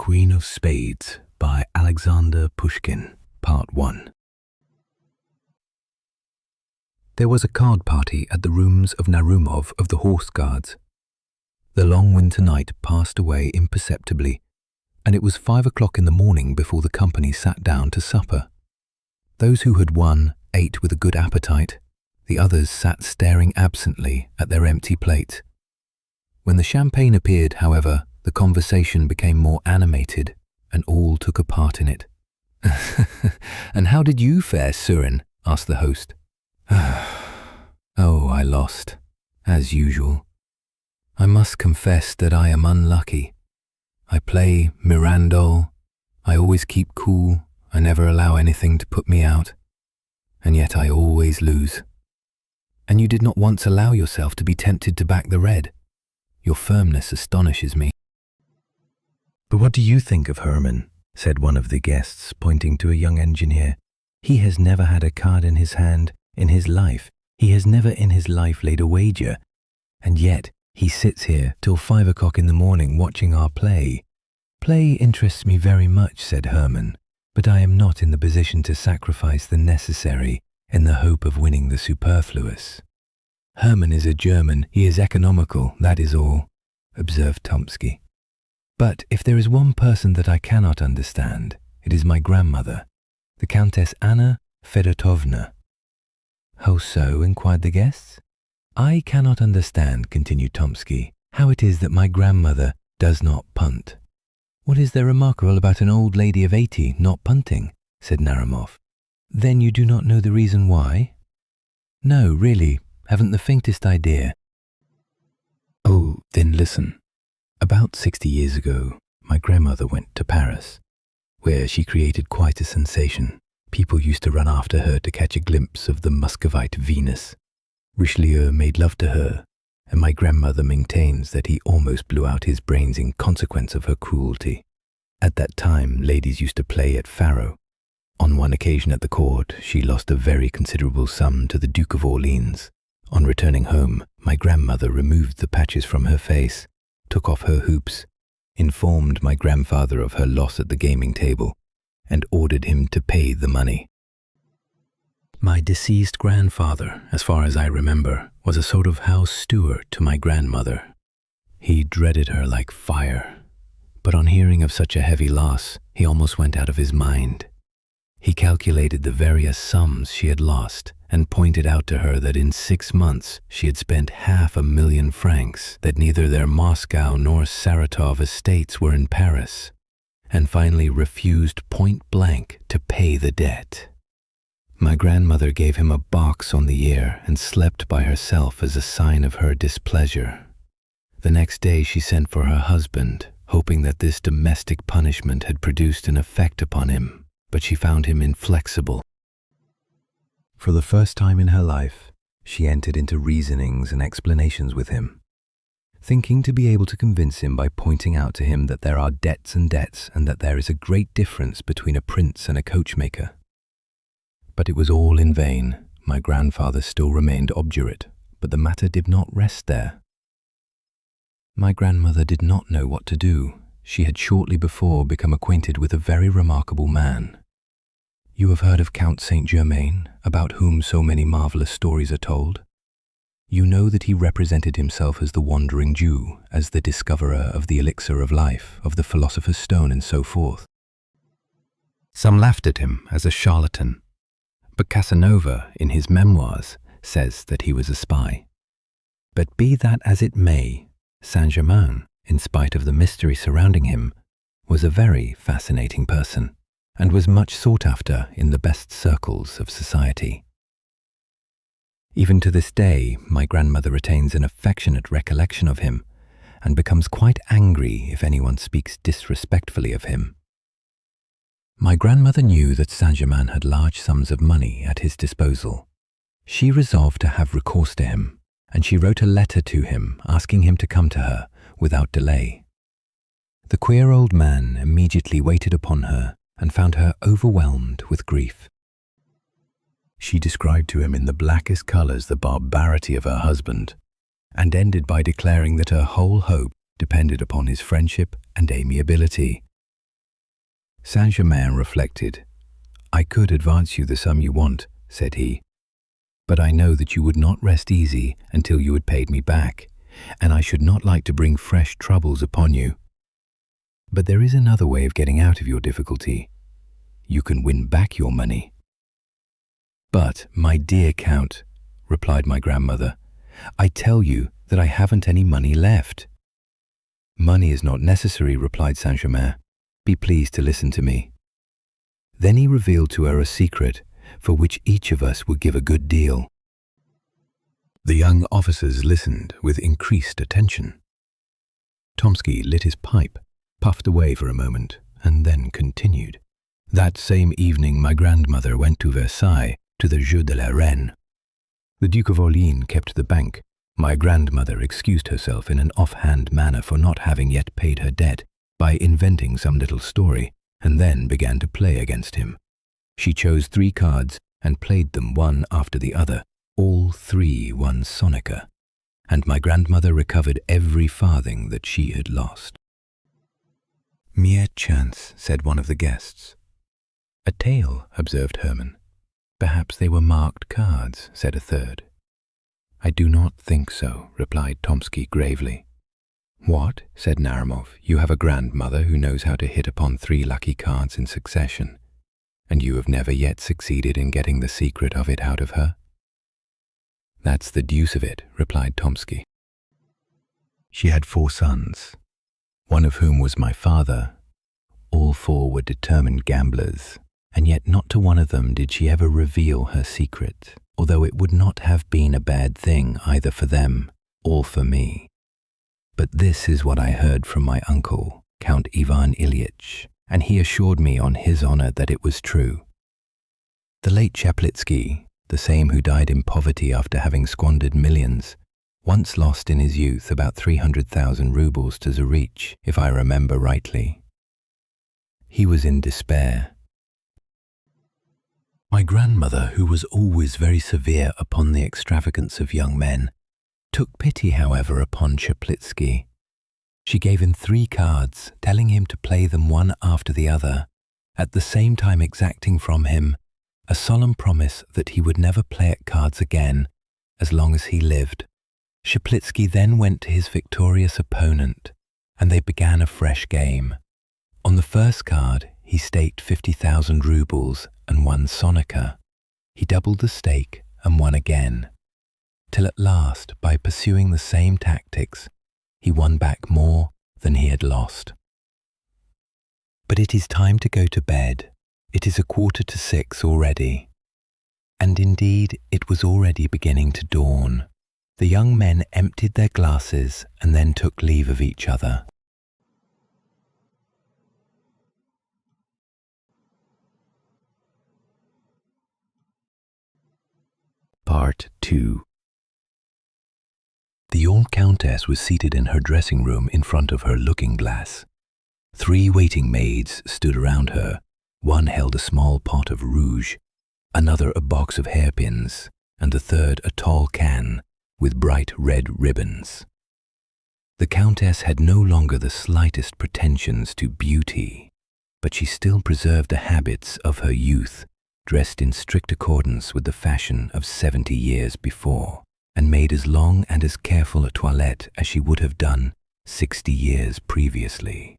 Queen of Spades by Alexander Pushkin, Part 1. There was a card party at the rooms of Narumov of the Horse Guards. The long winter night passed away imperceptibly, and it was 5 o'clock in the morning before the company sat down to supper. Those who had won ate with a good appetite. The others sat staring absently at their empty plates. When the champagne appeared, however, the conversation became more animated, and all took a part in it. "And how did you fare, Surin?" asked the host. "Oh, I lost, as usual. I must confess that I am unlucky. I play Mirandol. I always keep cool. I never allow anything to put me out. And yet I always lose." "And you did not once allow yourself to be tempted to back the red? Your firmness astonishes me." "But what do you think of Herman?" said one of the guests, pointing to a young engineer. "He has never had a card in his hand in his life. He has never in his life laid a wager. And yet he sits here till 5 o'clock in the morning watching our play." "Play interests me very much," said Herman, "but I am not in the position to sacrifice the necessary in the hope of winning the superfluous." "Herman is a German. He is economical, that is all," observed Tomsky. "But if there is one person that I cannot understand, it is my grandmother, the Countess Anna Fedotovna." "How so?" inquired the guests. "I cannot understand," continued Tomsky, "how it is that my grandmother does not punt." "What is there remarkable about an old lady of 80 not punting?" said Narumov. "Then you do not know the reason why?" "No, really, haven't the faintest idea." "Oh, then listen. About 60 years ago, my grandmother went to Paris, where she created quite a sensation. People used to run after her to catch a glimpse of the Muscovite Venus. Richelieu made love to her, and my grandmother maintains that he almost blew out his brains in consequence of her cruelty. At that time, ladies used to play at faro. On one occasion at the court, she lost a very considerable sum to the Duke of Orleans. On returning home, my grandmother removed the patches from her face, took off her hoops, informed my grandfather of her loss at the gaming table, and ordered him to pay the money. My deceased grandfather, as far as I remember, was a sort of house steward to my grandmother. He dreaded her like fire, but on hearing of such a heavy loss, he almost went out of his mind. He calculated the various sums she had lost and pointed out to her that in 6 months she had spent 500,000 francs, that neither their Moscow nor Saratov estates were in Paris, and finally refused point blank to pay the debt. My grandmother gave him a box on the ear and slept by herself as a sign of her displeasure. The next day she sent for her husband, hoping that this domestic punishment had produced an effect upon him, but she found him inflexible. For the first time in her life, she entered into reasonings and explanations with him, thinking to be able to convince him by pointing out to him that there are debts and debts and that there is a great difference between a prince and a coachmaker. But it was all in vain. My grandfather still remained obdurate, but the matter did not rest there. My grandmother did not know what to do. She had shortly before become acquainted with a very remarkable man. You have heard of Count Saint-Germain, about whom so many marvelous stories are told. You know that he represented himself as the wandering Jew, as the discoverer of the elixir of life, of the philosopher's stone, and so forth. Some laughed at him as a charlatan, but Casanova, in his memoirs, says that he was a spy. But be that as it may, Saint-Germain, in spite of the mystery surrounding him, was a very fascinating person, and was much sought after in the best circles of society. Even to this day, my grandmother retains an affectionate recollection of him, and becomes quite angry if anyone speaks disrespectfully of him. My grandmother knew that Saint-Germain had large sums of money at his disposal. She resolved to have recourse to him, and she wrote a letter to him asking him to come to her without delay. The queer old man immediately waited upon her and found her overwhelmed with grief. She described to him in the blackest colors the barbarity of her husband, and ended by declaring that her whole hope depended upon his friendship and amiability, Saint-Germain reflected. "I could advance you the sum you want," said he, "but I know that you would not rest easy until you had paid me back, and I should not like to bring fresh troubles upon you. But there is another way of getting out of your difficulty. You can win back your money." "But, my dear Count," replied my grandmother, "I tell you that I haven't any money left." "Money is not necessary," replied Saint-Germain. "Be pleased to listen to me." Then he revealed to her a secret for which each of us would give a good deal. The young officers listened with increased attention. Tomsky lit his pipe, puffed away for a moment, and then continued. "That same evening my grandmother went to Versailles to the Jeu de la Reine. The Duke of Orleans kept the bank. My grandmother excused herself in an offhand manner for not having yet paid her debt by inventing some little story, and then began to play against him. She chose 3 cards and played them one after the other. All 3 won sonica, and my grandmother recovered every farthing that she had lost." "Mere chance," said one of the guests. "A tale," observed Hermann. "Perhaps they were marked cards," said a third. "I do not think so," replied Tomsky gravely. "What?" said Naramov. "You have a grandmother who knows how to hit upon 3 lucky cards in succession, and you have never yet succeeded in getting the secret of it out of her?" "That's the deuce of it," replied Tomsky. "She had 4 sons, one of whom was my father. All 4 were determined gamblers, and yet not to one of them did she ever reveal her secret, although it would not have been a bad thing either for them or for me. But this is what I heard from my uncle, Count Ivan Ilyich, and he assured me on his honor that it was true. The late Chaplitsky, the same who died in poverty after having squandered millions, once lost in his youth about 300,000 rubles to Zarich, if I remember rightly. He was in despair. My grandmother, who was always very severe upon the extravagance of young men, took pity, however, upon Chaplitsky. She gave him 3 cards, telling him to play them one after the other, at the same time exacting from him a solemn promise that he would never play at cards again as long as he lived. Chaplitsky then went to his victorious opponent, and they began a fresh game. On the first card, he staked 50,000 rubles and won sonica. He doubled the stake and won again, till at last, by pursuing the same tactics, he won back more than he had lost. But it is time to go to bed. It is 5:45 already. And indeed, it was already beginning to dawn. The young men emptied their glasses and then took leave of each other. Part 2. The old countess was seated in her dressing room in front of her looking-glass. 3 waiting maids stood around her. One held a small pot of rouge, another a box of hairpins, and the third a tall can with bright red ribbons. The countess had no longer the slightest pretensions to beauty, but she still preserved the habits of her youth, dressed in strict accordance with the fashion of 70 years before, and made as long and as careful a toilette as she would have done 60 years previously.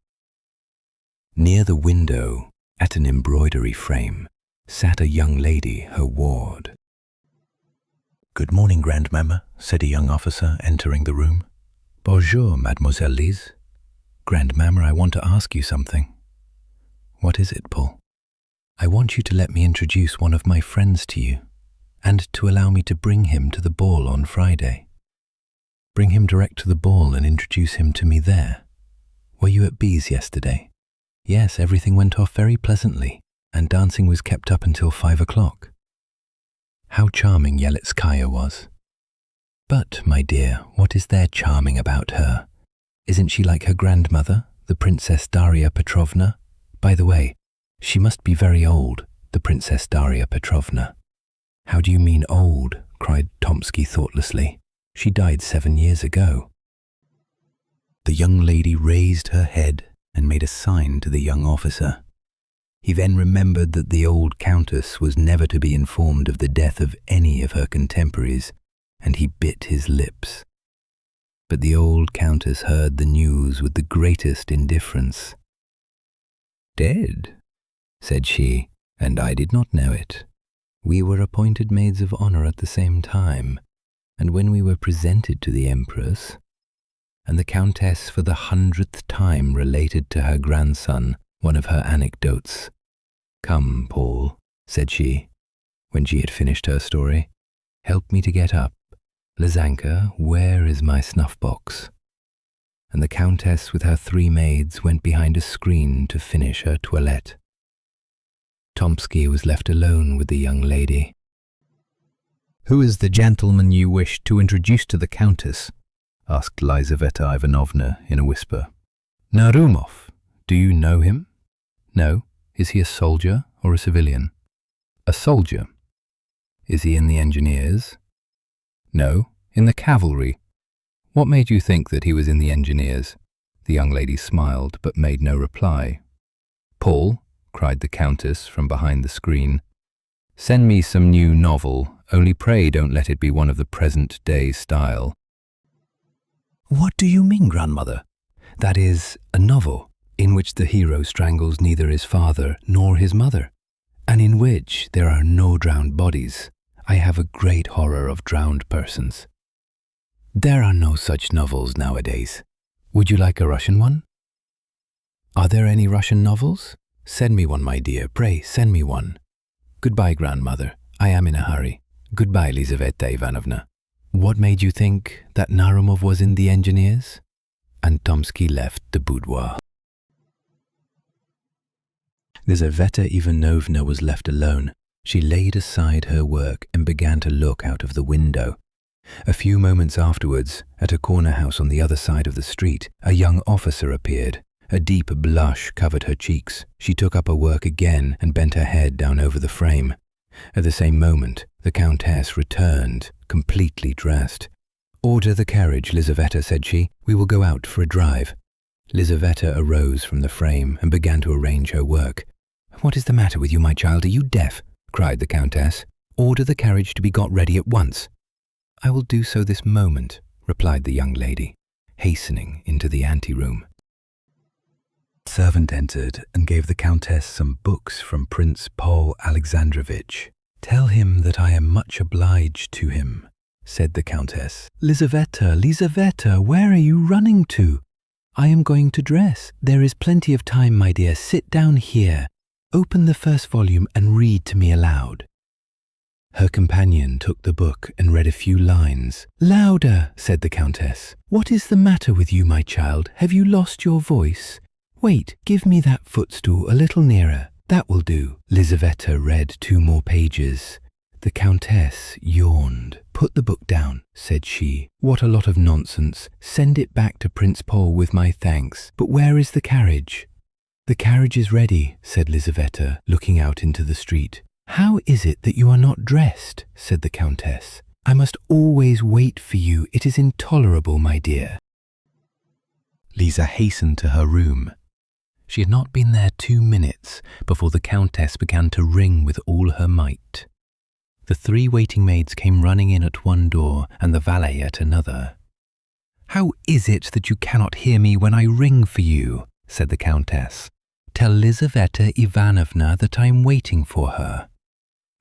Near the window, at an embroidery frame, sat a young lady, her ward. "Good morning, Grandmamma," said a young officer, entering the room. "Bonjour, Mademoiselle Lise." "Grandmamma, I want to ask you something." "What is it, Paul?" "I want you to let me introduce one of my friends to you, and to allow me to bring him to the ball on Friday." "Bring him direct to the ball and introduce him to me there. Were you at B's yesterday?" "Yes, everything went off very pleasantly, and dancing was kept up until 5 o'clock. How charming Yelitskaya was." "But, my dear, what is there charming about her? Isn't she like her grandmother, the Princess Daria Petrovna? By the way, she must be very old, the Princess Daria Petrovna." "How do you mean old?" cried Tomsky thoughtlessly. "She died 7 years ago." The young lady raised her head and made a sign to the young officer. He then remembered that the old countess was never to be informed of the death of any of her contemporaries, and he bit his lips. But the old countess heard the news with the greatest indifference. "Dead," said she, "and I did not know it. We were appointed maids of honor at the same time, and when we were presented to the Empress, and the Countess for the 100th time related to her grandson one of her anecdotes. "Come, Paul," said she, when she had finished her story. "Help me to get up. Lizanka, where is my snuff-box?" And the Countess with her 3 maids went behind a screen to finish her toilette. Tomsky was left alone with the young lady. "Who is the gentleman you wish to introduce to the Countess?" asked Lizaveta Ivanovna in a whisper. "Narumov. Do you know him?" "No. Is he a soldier or a civilian?" "A soldier." "Is he in the engineers?" "No, in the cavalry." "What made you think that he was in the engineers?" The young lady smiled, but made no reply. "Paul," cried the Countess from behind the screen, "send me some new novel, only pray don't let it be one of the present-day style." "What do you mean, grandmother?" "That is, a novel in which the hero strangles neither his father nor his mother, and in which there are no drowned bodies. I have a great horror of drowned persons. There are no such novels nowadays. Would you like a Russian one?" "Are there any Russian novels? Send me one, my dear. Pray, send me one." "Goodbye, grandmother. I am in a hurry. Goodbye, Lizaveta Ivanovna. What made you think that Narumov was in the engineers?" And Tomsky left the boudoir. Lizaveta Ivanovna was left alone. She laid aside her work and began to look out of the window. A few moments afterwards, at a corner house on the other side of the street, a young officer appeared. A deep blush covered her cheeks. She took up her work again and bent her head down over the frame. At the same moment, the Countess returned, completely dressed. "Order the carriage, Lizaveta," said she. "We will go out for a drive." Lizaveta arose from the frame and began to arrange her work. "What is the matter with you, my child? Are you deaf?" cried the Countess. "Order the carriage to be got ready at once." "I will do so this moment," replied the young lady, hastening into the anteroom. The servant entered and gave the Countess some books from Prince Paul Alexandrovitch. "Tell him that I am much obliged to him," said the Countess. Lizaveta, where are you running to?" "I am going to dress. There is plenty of time, my dear. Sit down here. Open the first volume and read to me aloud." Her companion took the book and read a few lines. "Louder," said the Countess. "What is the matter with you, my child? Have you lost your voice? Wait, give me that footstool a little nearer. That will do." Lizaveta read 2 more pages. The Countess yawned. "Put the book down," said she. "What a lot of nonsense. Send it back to Prince Paul with my thanks. But where is the carriage?" "The carriage is ready," said Lizaveta, looking out into the street. "How is it that you are not dressed?" said the Countess. "I must always wait for you. It is intolerable, my dear." Lisa hastened to her room. She had not been there 2 minutes before the Countess began to ring with all her might. The 3 waiting maids came running in at one door and the valet at another. "How is it that you cannot hear me when I ring for you?" said the Countess. "Tell Lizaveta Ivanovna that I am waiting for her."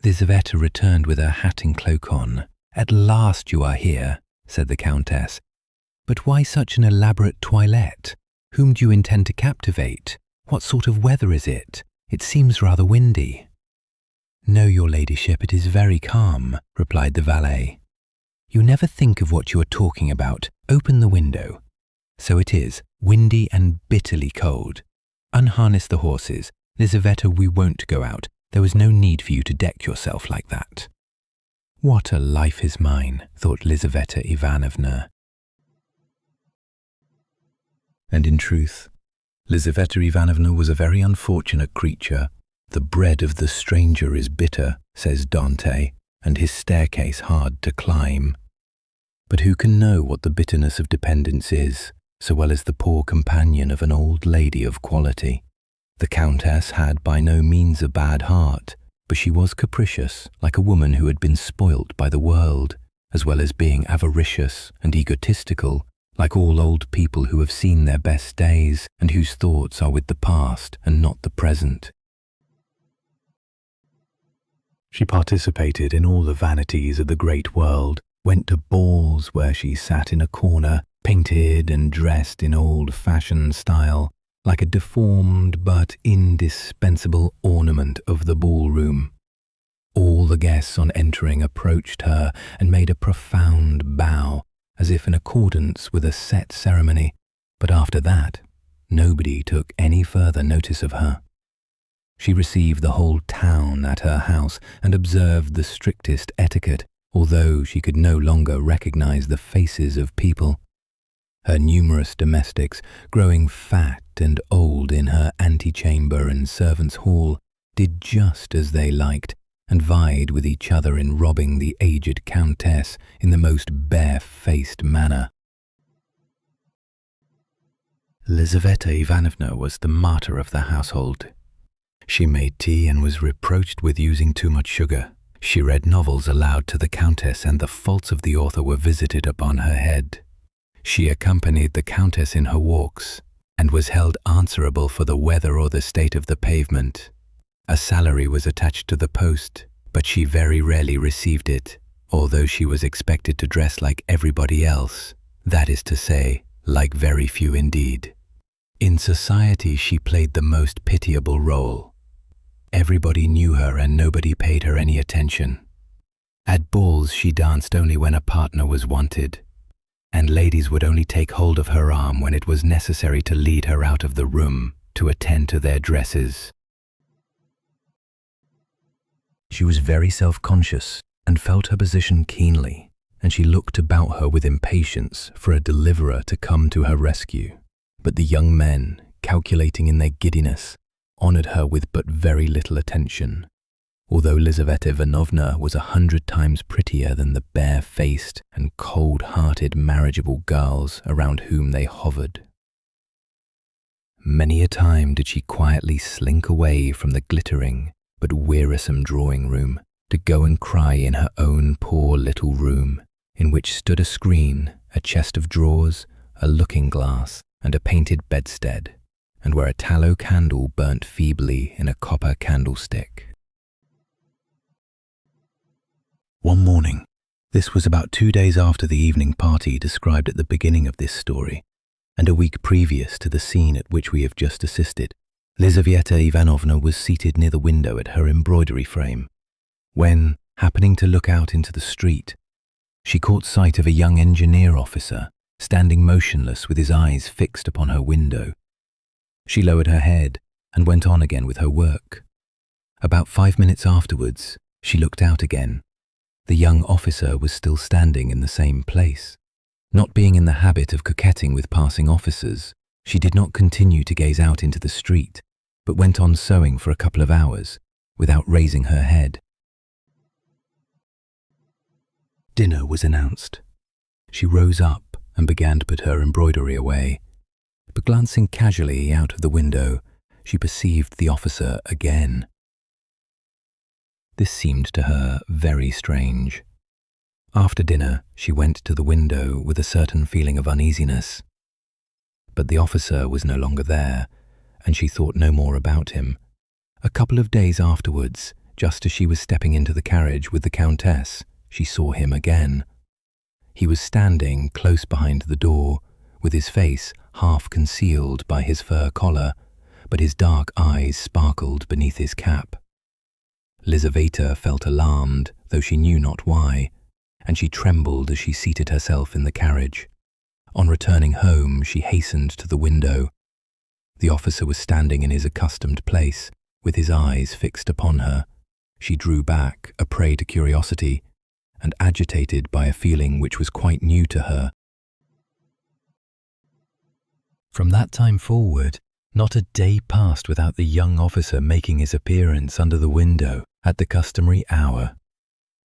Lizaveta returned with her hat and cloak on. "At last you are here," said the Countess. "But why such an elaborate toilette? Whom do you intend to captivate? What sort of weather is it? It seems rather windy." "No, your ladyship, it is very calm," replied the valet. "You never think of what you are talking about. Open the window. So it is, windy and bitterly cold. Unharness the horses. Lizaveta, we won't go out. There was no need for you to deck yourself like that." "What a life is mine," thought Lizaveta Ivanovna. And in truth, Lizaveta Ivanovna was a very unfortunate creature. The bread of the stranger is bitter, says Dante, and his staircase hard to climb. But who can know what the bitterness of dependence is, so well as the poor companion of an old lady of quality? The Countess had by no means a bad heart, but she was capricious, like a woman who had been spoilt by the world, as well as being avaricious and egotistical, like all old people who have seen their best days and whose thoughts are with the past and not the present. She participated in all the vanities of the great world, went to balls where she sat in a corner, painted and dressed in old-fashioned style, like a deformed but indispensable ornament of the ballroom. All the guests on entering approached her and made a profound bow, as if in accordance with a set ceremony, but after that, nobody took any further notice of her. She received the whole town at her house and observed the strictest etiquette, although she could no longer recognize the faces of people. Her numerous domestics, growing fat and old in her antechamber and servants' hall, did just as they liked, and vied with each other in robbing the aged countess in the most bare-faced manner. Lizaveta Ivanovna was the martyr of the household. She made tea and was reproached with using too much sugar. She read novels aloud to the countess, and the faults of the author were visited upon her head. She accompanied the countess in her walks, and was held answerable for the weather or the state of the pavement. A salary was attached to the post, but she very rarely received it, although she was expected to dress like everybody else, that is to say, like very few indeed. In society she played the most pitiable role. Everybody knew her and nobody paid her any attention. At balls she danced only when a partner was wanted, and ladies would only take hold of her arm when it was necessary to lead her out of the room to attend to their dresses. She was very self-conscious and felt her position keenly, and she looked about her with impatience for a deliverer to come to her rescue. But the young men, calculating in their giddiness, honoured her with but very little attention, although Lizaveta Ivanovna was 100 times prettier than the bare-faced and cold-hearted marriageable girls around whom they hovered. Many a time did she quietly slink away from the glittering but wearisome drawing-room to go and cry in her own poor little room, in which stood a screen, a chest of drawers, a looking-glass, and a painted bedstead, and where a tallow candle burnt feebly in a copper candlestick. One morning, this was about 2 days after the evening party described at the beginning of this story, and a week previous to the scene at which we have just assisted, Lizaveta Ivanovna was seated near the window at her embroidery frame, when, happening to look out into the street, she caught sight of a young engineer officer standing motionless with his eyes fixed upon her window. She lowered her head and went on again with her work. About 5 minutes afterwards, she looked out again. The young officer was still standing in the same place. Not being in the habit of coquetting with passing officers, she did not continue to gaze out into the street, but went on sewing for a couple of hours, without raising her head. Dinner was announced. She rose up and began to put her embroidery away, but glancing casually out of the window, she perceived the officer again. This seemed to her very strange. After dinner, she went to the window with a certain feeling of uneasiness. But the officer was no longer there, and she thought no more about him. A couple of days afterwards, just as she was stepping into the carriage with the countess, she saw him again. He was standing close behind the door, with his face half concealed by his fur collar, but his dark eyes sparkled beneath his cap. Lizaveta felt alarmed, though she knew not why, and she trembled as she seated herself in the carriage. On returning home, she hastened to the window. The officer was standing in his accustomed place, with his eyes fixed upon her. She drew back, a prey to curiosity, and agitated by a feeling which was quite new to her. From that time forward, not a day passed without the young officer making his appearance under the window at the customary hour,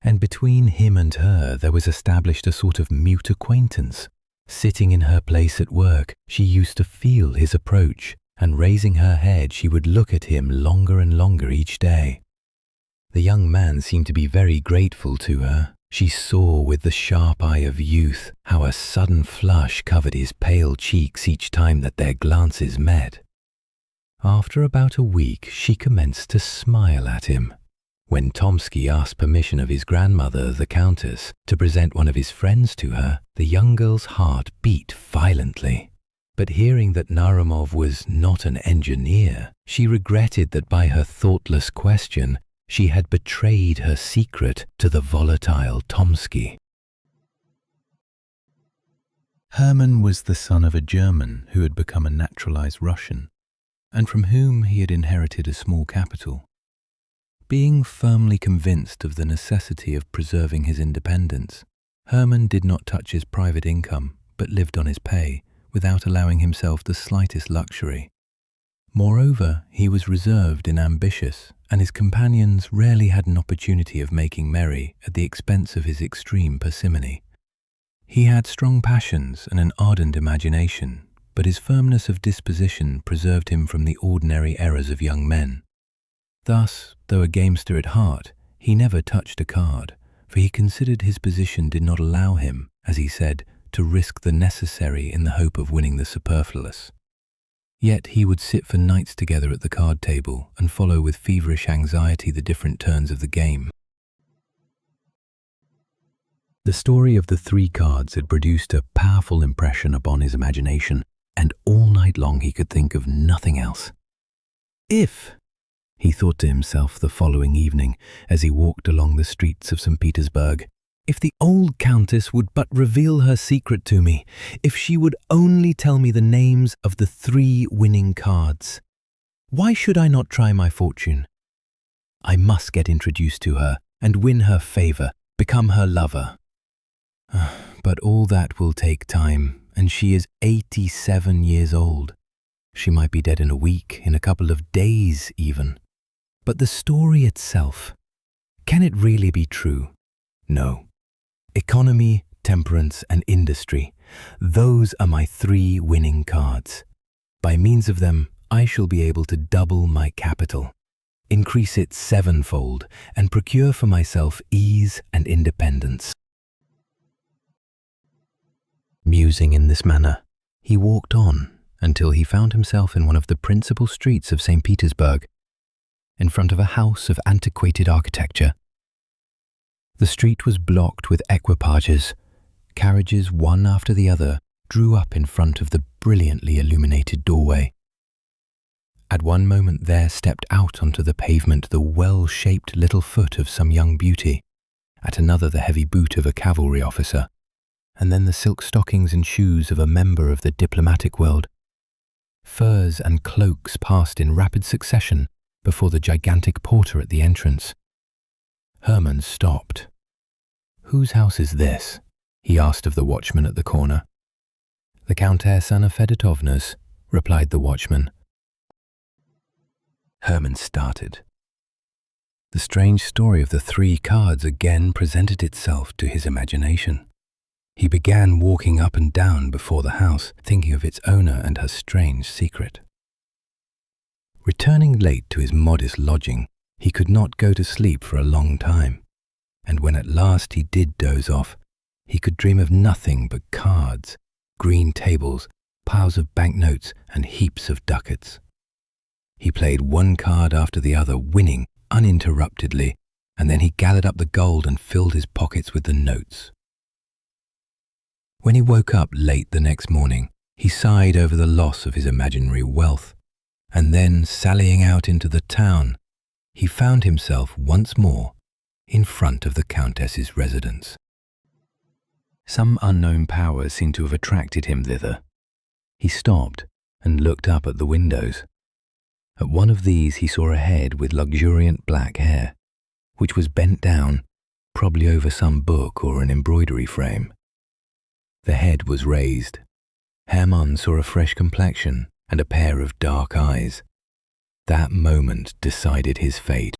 and between him and her there was established a sort of mute acquaintance. Sitting in her place at work, she used to feel his approach, and raising her head, she would look at him longer and longer each day. The young man seemed to be very grateful to her. She saw with the sharp eye of youth how a sudden flush covered his pale cheeks each time that their glances met. After about a week, she commenced to smile at him. When Tomsky asked permission of his grandmother, the Countess, to present one of his friends to her, the young girl's heart beat violently. But hearing that Narumov was not an engineer, she regretted that by her thoughtless question, she had betrayed her secret to the volatile Tomsky. Hermann was the son of a German who had become a naturalized Russian, and from whom he had inherited a small capital. Being firmly convinced of the necessity of preserving his independence, Hermann did not touch his private income, but lived on his pay, without allowing himself the slightest luxury. Moreover, he was reserved and ambitious, and his companions rarely had an opportunity of making merry at the expense of his extreme parsimony. He had strong passions and an ardent imagination, but his firmness of disposition preserved him from the ordinary errors of young men. Thus, though a gamester at heart, he never touched a card, for he considered his position did not allow him, as he said, to risk the necessary in the hope of winning the superfluous. Yet he would sit for nights together at the card table and follow with feverish anxiety the different turns of the game. The story of the 3 cards had produced a powerful impression upon his imagination, and all night long he could think of nothing else. If, he thought to himself the following evening as he walked along the streets of St. Petersburg, if the old Countess would but reveal her secret to me, if she would only tell me the names of the 3 winning cards, why should I not try my fortune? I must get introduced to her and win her favor, become her lover. But all that will take time, and she is 87 years old. She might be dead in a week, in a couple of days even. But the story itself, can it really be true? No. Economy, temperance, and industry, those are my 3 winning cards. By means of them, I shall be able to double my capital, increase it 7-fold, and procure for myself ease and independence. Musing in this manner, he walked on until he found himself in one of the principal streets of St. Petersburg, in front of a house of antiquated architecture. The street was blocked with equipages. Carriages, one after the other, drew up in front of the brilliantly illuminated doorway. At one moment there stepped out onto the pavement the well-shaped little foot of some young beauty, at another the heavy boot of a cavalry officer, and then the silk stockings and shoes of a member of the diplomatic world. Furs and cloaks passed in rapid succession before the gigantic porter at the entrance. Hermann stopped. "Whose house is this?" he asked of the watchman at the corner. "The Countess Anna Fedotovna's," replied the watchman. Hermann started. The strange story of the 3 cards again presented itself to his imagination. He began walking up and down before the house, thinking of its owner and her strange secret. Returning late to his modest lodging, he could not go to sleep for a long time, and when at last he did doze off, he could dream of nothing but cards, green tables, piles of banknotes, and heaps of ducats. He played one card after the other, winning uninterruptedly, and then he gathered up the gold and filled his pockets with the notes. When he woke up late the next morning, he sighed over the loss of his imaginary wealth, and then, sallying out into the town, he found himself once more in front of the Countess's residence. Some unknown power seemed to have attracted him thither. He stopped and looked up at the windows. At one of these he saw a head with luxuriant black hair, which was bent down, probably over some book or an embroidery frame. The head was raised. Hermann saw a fresh complexion and a pair of dark eyes. That moment decided his fate.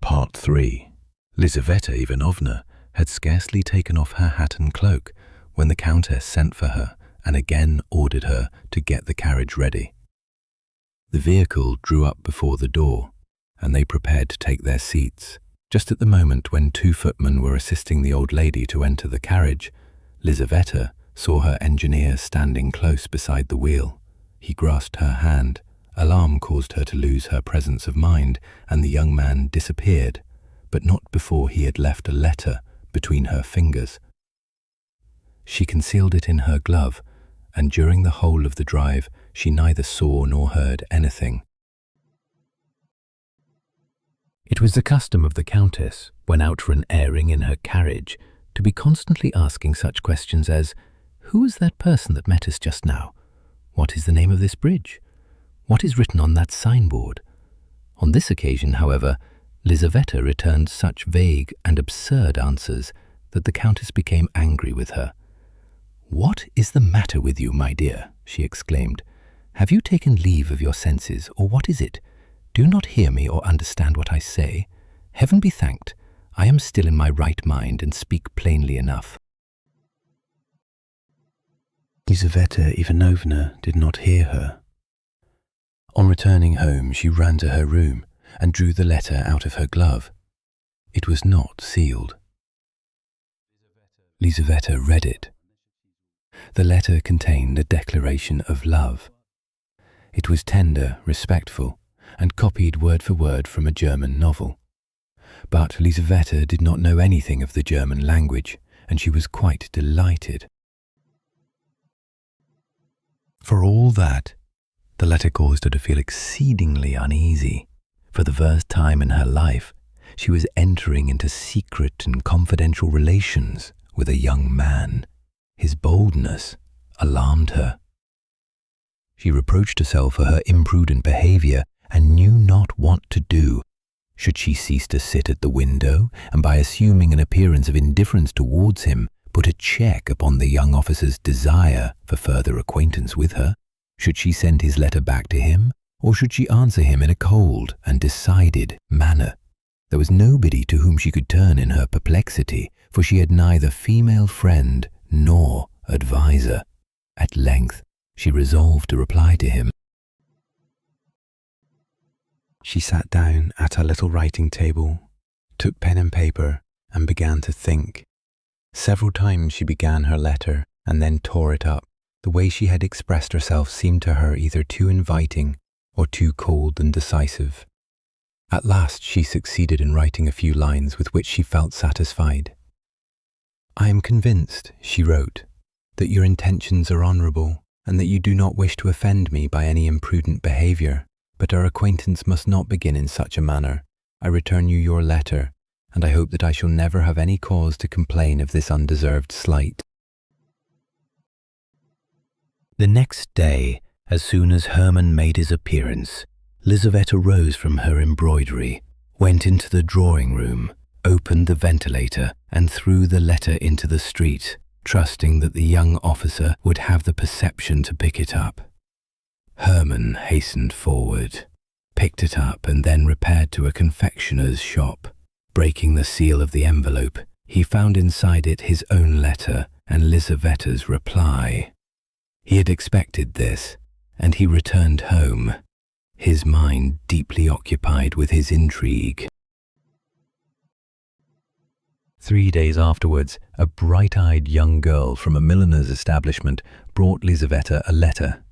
Part 3. Lizaveta Ivanovna had scarcely taken off her hat and cloak when the Countess sent for her and again ordered her to get the carriage ready. The vehicle drew up before the door, and they prepared to take their seats. Just at the moment when 2 footmen were assisting the old lady to enter the carriage, Lizaveta saw her engineer standing close beside the wheel. He grasped her hand. Alarm caused her to lose her presence of mind, and the young man disappeared, but not before he had left a letter between her fingers. She concealed it in her glove, and during the whole of the drive she neither saw nor heard anything. It was the custom of the Countess, when out for an airing in her carriage, to be constantly asking such questions as, "Who was that person that met us just now? What is the name of this bridge? What is written on that signboard?" On this occasion, however, Lizaveta returned such vague and absurd answers that the Countess became angry with her. "What is the matter with you, my dear?" she exclaimed. "Have you taken leave of your senses, or what is it? Do you not hear me or understand what I say? Heaven be thanked, I am still in my right mind and speak plainly enough." Lizaveta Ivanovna did not hear her. On returning home, she ran to her room and drew the letter out of her glove. It was not sealed. Lizaveta read it. The letter contained a declaration of love. It was tender, respectful, and copied word for word from a German novel. But Lizaveta did not know anything of the German language, and she was quite delighted. For all that, the letter caused her to feel exceedingly uneasy. For the first time in her life, she was entering into secret and confidential relations with a young man. His boldness alarmed her. She reproached herself for her imprudent behavior and knew not what to do. Should she cease to sit at the window and, by assuming an appearance of indifference towards him, put a check upon the young officer's desire for further acquaintance with her? Should she send his letter back to him, or should she answer him in a cold and decided manner? There was nobody to whom she could turn in her perplexity, for she had neither female friend nor adviser. At length, she resolved to reply to him. She sat down at her little writing table, took pen and paper, and began to think. Several times she began her letter and then tore it up. The way she had expressed herself seemed to her either too inviting or too cold and decisive. At last she succeeded in writing a few lines with which she felt satisfied. "I am convinced," she wrote, "that your intentions are honourable, and that you do not wish to offend me by any imprudent behaviour, but our acquaintance must not begin in such a manner. I return you your letter, and I hope that I shall never have any cause to complain of this undeserved slight." The next day, as soon as Hermann made his appearance, Lizaveta rose from her embroidery, went into the drawing room, opened the ventilator, and threw the letter into the street, trusting that the young officer would have the perception to pick it up. Hermann hastened forward, picked it up, and then repaired to a confectioner's shop. Breaking the seal of the envelope, he found inside it his own letter and Lizaveta's reply. He had expected this, and he returned home, his mind deeply occupied with his intrigue. 3 days afterwards, a bright-eyed young girl from a milliner's establishment brought Lizaveta a letter.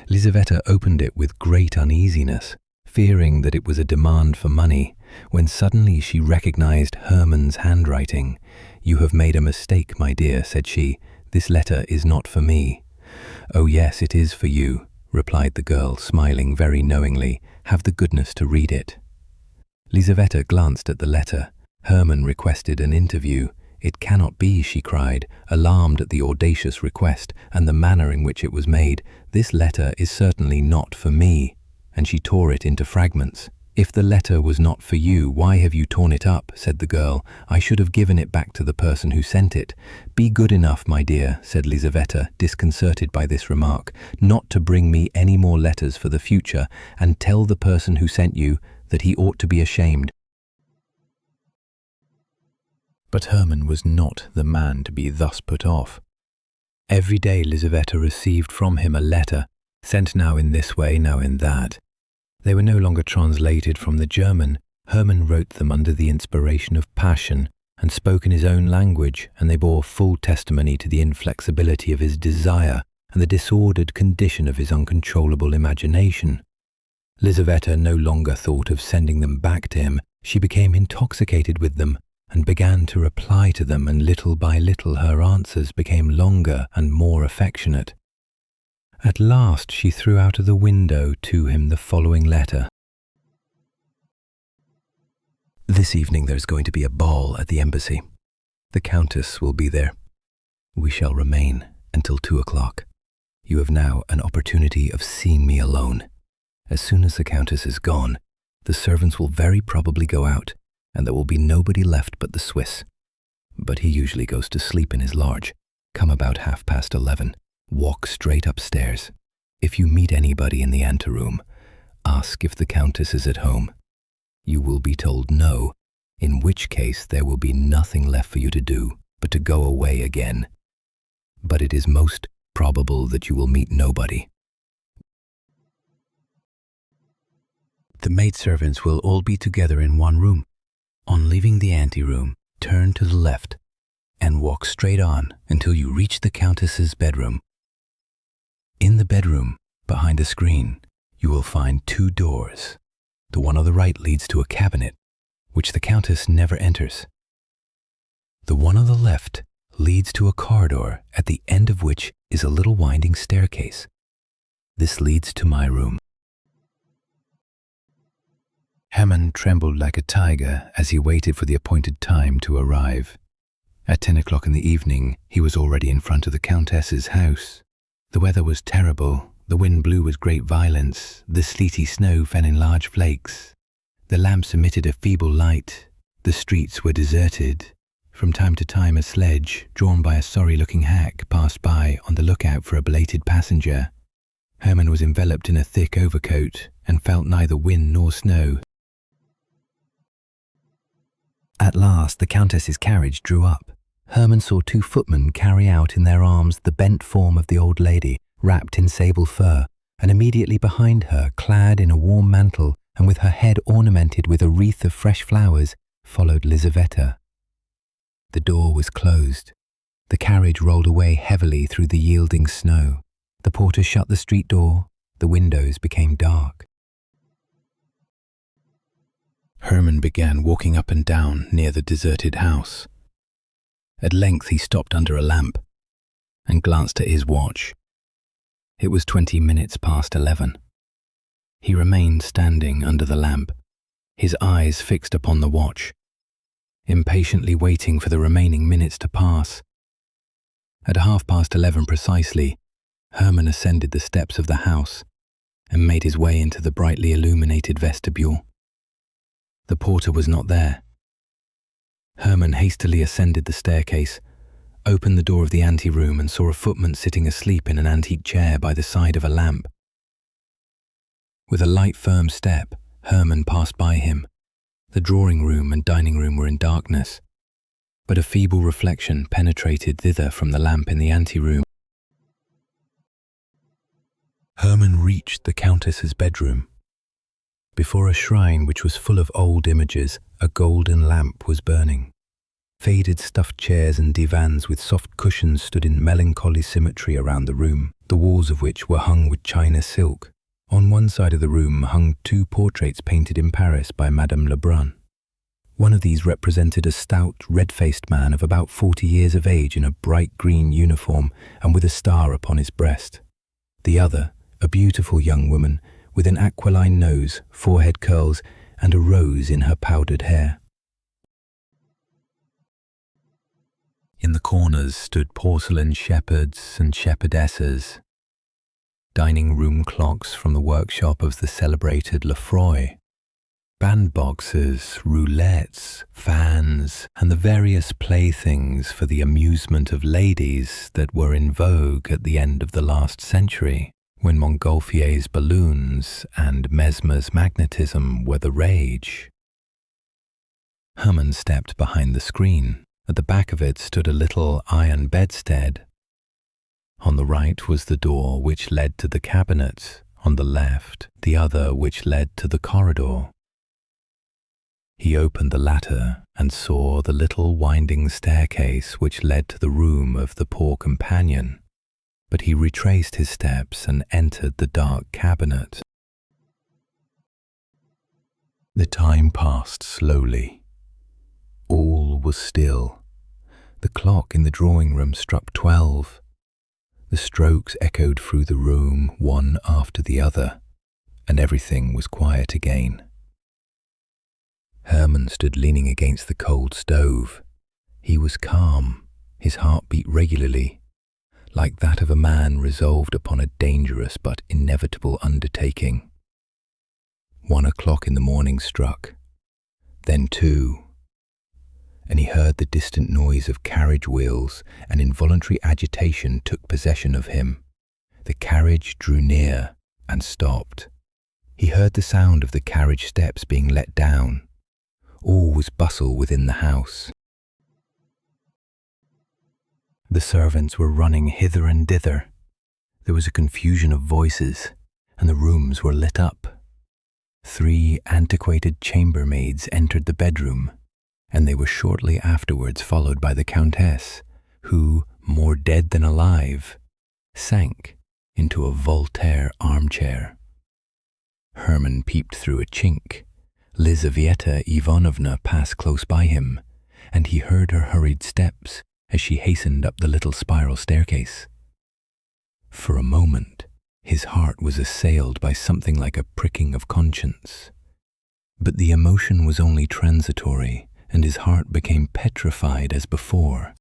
Lizaveta opened it with great uneasiness, fearing that it was a demand for money, when suddenly she recognized Hermann's handwriting. "You have made a mistake, my dear," said she. "This letter is not for me." "Oh yes, it is for you," replied the girl, smiling very knowingly. "Have the goodness to read it." Lizaveta glanced at the letter. Hermann requested an interview. "It cannot be," she cried, alarmed at the audacious request and the manner in which it was made. "This letter is certainly not for me," and she tore it into fragments. "If the letter was not for you, why have you torn it up?" said the girl. "I should have given it back to the person who sent it." "Be good enough, my dear," said Lizaveta, disconcerted by this remark, "not to bring me any more letters for the future, and tell the person who sent you that he ought to be ashamed." But Hermann was not the man to be thus put off. Every day Lisaveta received from him a letter, sent now in this way, now in that. They were no longer translated from the German. Hermann wrote them under the inspiration of passion and spoke in his own language, and they bore full testimony to the inflexibility of his desire and the disordered condition of his uncontrollable imagination. Lisaveta no longer thought of sending them back to him. She became intoxicated with them and began to reply to them, and little by little her answers became longer and more affectionate. At last she threw out of the window to him the following letter. This evening there is going to be a ball at the embassy. The Countess will be there. We shall remain until 2 o'clock. You have now an opportunity of seeing me alone. As soon as the Countess is gone, the servants will very probably go out, and there will be nobody left but the Swiss. But he usually goes to sleep in his lodge. Come about 11:30. Walk straight upstairs. If you meet anybody in the anteroom, ask if the Countess is at home. You will be told no, in which case there will be nothing left for you to do but to go away again. But it is most probable that you will meet nobody. The maidservants will all be together in one room. On leaving the anteroom, turn to the left and walk straight on until you reach the Countess's bedroom. In the bedroom, behind a screen, you will find 2 doors. The one on the right leads to a cabinet, which the Countess never enters. The one on the left leads to a corridor, at the end of which is a little winding staircase. This leads to my room. Hermann trembled like a tiger as he waited for the appointed time to arrive. At 10 o'clock in the evening, he was already in front of the Countess's house. The weather was terrible. The wind blew with great violence. The sleety snow fell in large flakes. The lamps emitted a feeble light. The streets were deserted. From time to time a sledge, drawn by a sorry-looking hack, passed by on the lookout for a belated passenger. Hermann was enveloped in a thick overcoat and felt neither wind nor snow. At last the Countess's carriage drew up. Hermann saw 2 footmen carry out in their arms the bent form of the old lady, wrapped in sable fur, and immediately behind her, clad in a warm mantle and with her head ornamented with a wreath of fresh flowers, followed Lisaveta. The door was closed. The carriage rolled away heavily through the yielding snow. The porter shut the street door. The windows became dark. Hermann began walking up and down near the deserted house. At length he stopped under a lamp and glanced at his watch. It was 20 minutes past 11. He remained standing under the lamp, his eyes fixed upon the watch, impatiently waiting for the remaining minutes to pass. At 11:30 precisely, Hermann ascended the steps of the house and made his way into the brightly illuminated vestibule. The porter was not there. Hermann hastily ascended the staircase, opened the door of the anteroom and saw a footman sitting asleep in an antique chair by the side of a lamp. With a light, firm step, Hermann passed by him. The drawing room and dining room were in darkness, but a feeble reflection penetrated thither from the lamp in the anteroom. Hermann reached the Countess's bedroom. Before a shrine which was full of old images, a golden lamp was burning. Faded stuffed chairs and divans with soft cushions stood in melancholy symmetry around the room, the walls of which were hung with China silk. On one side of the room hung 2 portraits painted in Paris by Madame Lebrun. One of these represented a stout, red-faced man of about 40 years of age in a bright green uniform and with a star upon his breast. The other, a beautiful young woman with an aquiline nose, forehead curls, and a rose in her powdered hair. In the corners stood porcelain shepherds and shepherdesses, dining-room clocks from the workshop of the celebrated Lefroy, bandboxes, roulettes, fans, and the various playthings for the amusement of ladies that were in vogue at the end of the last century, when Montgolfier's balloons and Mesmer's magnetism were the rage. Hermann stepped behind the screen At the back of it stood a little iron bedstead. On the right was the door which led to the cabinet, on the left the other which led to the corridor. He opened the latter and saw the little winding staircase which led to the room of the poor companion, but he retraced his steps and entered the dark cabinet. The time passed slowly. All was still. The clock in the drawing-room struck 12. The strokes echoed through the room one after the other, and everything was quiet again. Herman stood leaning against the cold stove. He was calm, his heart beat regularly, like that of a man resolved upon a dangerous but inevitable undertaking. 1 o'clock in the morning struck, then 2, and he heard the distant noise of carriage wheels, and involuntary agitation took possession of him. The carriage drew near and stopped. He heard the sound of the carriage steps being let down. All was bustle within the house. The servants were running hither and thither. There was a confusion of voices, and the rooms were lit up. 3 antiquated chambermaids entered the bedroom, and they were shortly afterwards followed by the Countess, who, more dead than alive, sank into a Voltaire armchair. Herman peeped through a chink. Lizaveta Ivanovna passed close by him, and he heard her hurried steps as she hastened up the little spiral staircase. For a moment, his heart was assailed by something like a pricking of conscience. But the emotion was only transitory, and his heart became petrified as before.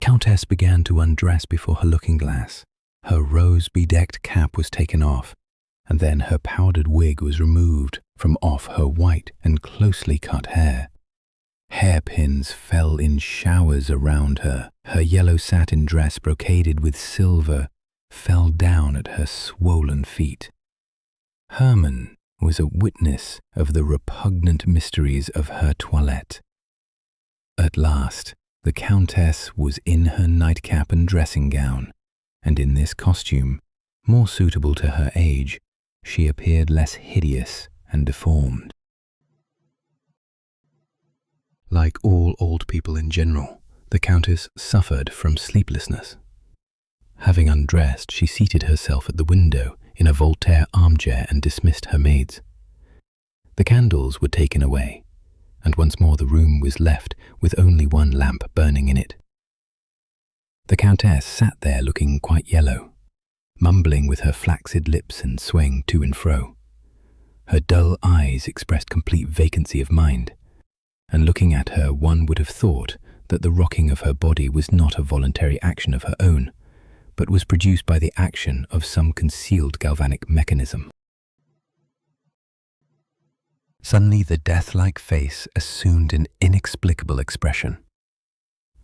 Countess began to undress before her looking-glass. Her rose-bedecked cap was taken off, and then her powdered wig was removed from off her white and closely cut hair. Hairpins fell in showers around her. Her yellow satin dress, brocaded with silver, fell down at her swollen feet. Herman was a witness of the repugnant mysteries of her toilette. At last, the Countess was in her nightcap and dressing-gown, and in this costume, more suitable to her age, she appeared less hideous and deformed. Like all old people in general, the Countess suffered from sleeplessness. Having undressed, she seated herself at the window in a Voltaire armchair and dismissed her maids. The candles were taken away, and once more the room was left with only one lamp burning in it. The Countess sat there looking quite yellow, mumbling with her flaccid lips and swaying to and fro. Her dull eyes expressed complete vacancy of mind, and looking at her one would have thought that the rocking of her body was not a voluntary action of her own, but was produced by the action of some concealed galvanic mechanism. Suddenly the death-like face assumed an inexplicable expression.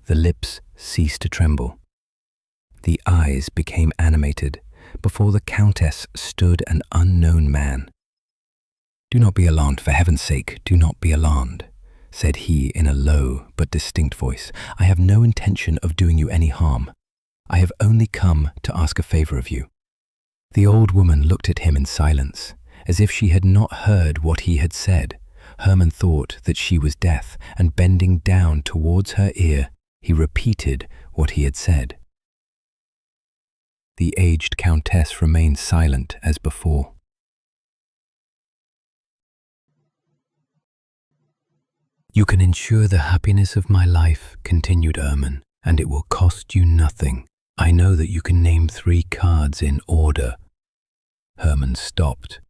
The lips ceased to tremble. The eyes became animated. Before the Countess stood an unknown man. "Do not be alarmed, for heaven's sake, do not be alarmed," said he in a low but distinct voice. "I have no intention of doing you any harm. I have only come to ask a favor of you." The old woman looked at him in silence, as if she had not heard what he had said. Herman thought that she was deaf, and bending down towards her ear, he repeated what he had said. The aged Countess remained silent as before. "You can ensure the happiness of my life," continued Herman, "and it will cost you nothing. I know that you can name 3 cards in order." Herman stopped.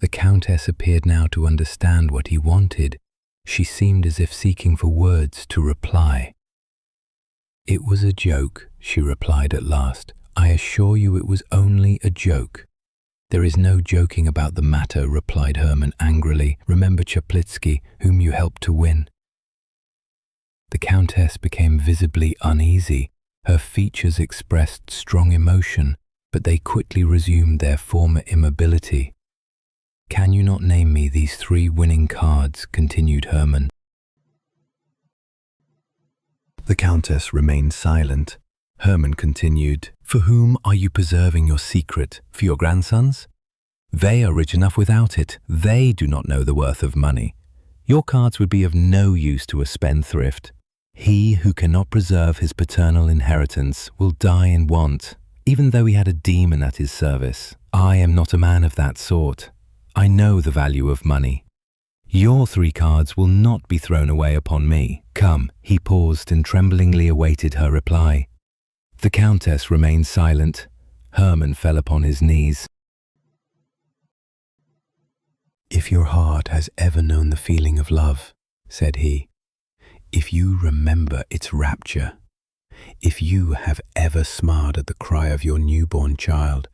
The Countess appeared now to understand what he wanted. She seemed as if seeking for words to reply. "It was a joke," she replied at last. "I assure you it was only a joke." "There is no joking about the matter," replied Herman angrily. "Remember Chaplitsky, whom you helped to win." The Countess became visibly uneasy. Her features expressed strong emotion, but they quickly resumed their former immobility. "Can you not name me these 3 winning cards?" continued Herman. The Countess remained silent. Herman continued, "For whom are you preserving your secret? For your grandsons? They are rich enough without it. They do not know the worth of money. Your cards would be of no use to a spendthrift. He who cannot preserve his paternal inheritance will die in want, even though he had a demon at his service. I am not a man of that sort. I know the value of money. Your 3 cards will not be thrown away upon me. Come." He paused and tremblingly awaited her reply. The Countess remained silent. Herman fell upon his knees. "If your heart has ever known the feeling of love," said he, "if you remember its rapture, if you have ever smiled at the cry of your newborn child,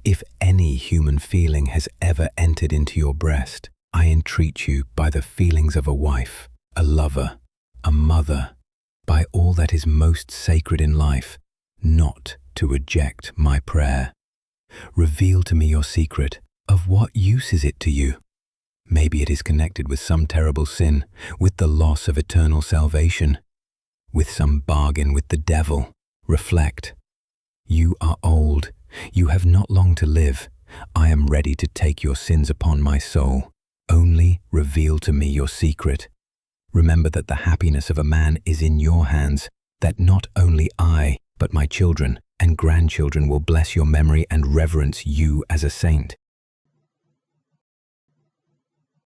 if any human feeling has ever entered into your breast, I entreat you by the feelings of a wife, a lover, a mother, by all that is most sacred in life, not to reject my prayer. Reveal to me your secret. Of what use is it to you? Maybe it is connected with some terrible sin, with the loss of eternal salvation, with some bargain with the devil. Reflect. You are old. You have not long to live. I am ready to take your sins upon my soul. Only reveal to me your secret. Remember that the happiness of a man is in your hands, that not only I, but my children and grandchildren will bless your memory and reverence you as a saint."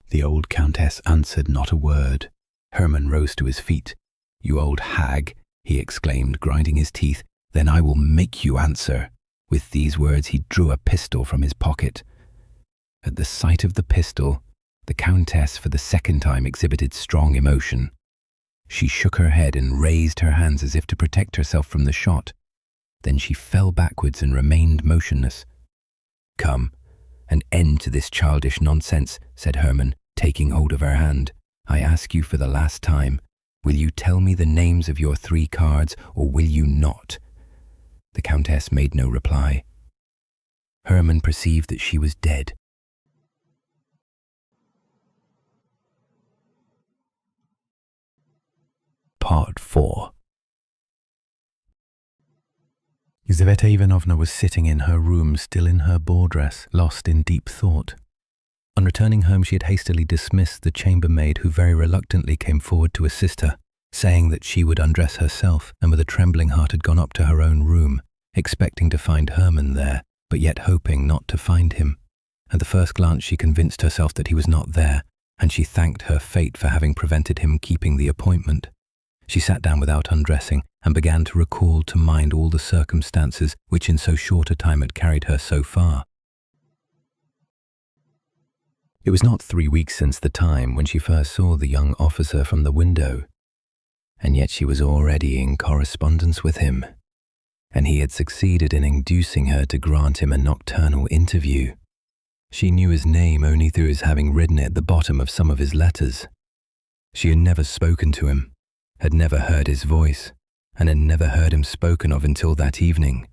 The old Countess answered not a word. Herman rose to his feet. "You old hag," he exclaimed, grinding his teeth, "then I will make you answer." With these words he drew a pistol from his pocket. At the sight of the pistol, the Countess for the second time exhibited strong emotion. She shook her head and raised her hands as if to protect herself from the shot. Then she fell backwards and remained motionless. "Come, an end to this childish nonsense," said Herman, taking hold of her hand. "I ask you for the last time, will you tell me the names of your 3 cards, or will you not?" The Countess made no reply. Herman perceived that she was dead. Part 4. Lizaveta Ivanovna was sitting in her room, still in her ball dress, lost in deep thought. On returning home, she had hastily dismissed the chambermaid, who very reluctantly came forward to assist her, saying that she would undress herself, and with a trembling heart had gone up to her own room, expecting to find Herman there, but yet hoping not to find him. At the first glance she convinced herself that he was not there, and she thanked her fate for having prevented him keeping the appointment. She sat down without undressing and began to recall to mind all the circumstances which in so short a time had carried her so far. It was not 3 weeks since the time when she first saw the young officer from the window, and yet she was already in correspondence with him, and he had succeeded in inducing her to grant him a nocturnal interview. She knew his name only through his having written it at the bottom of some of his letters. She had never spoken to him, had never heard his voice, and had never heard him spoken of until that evening.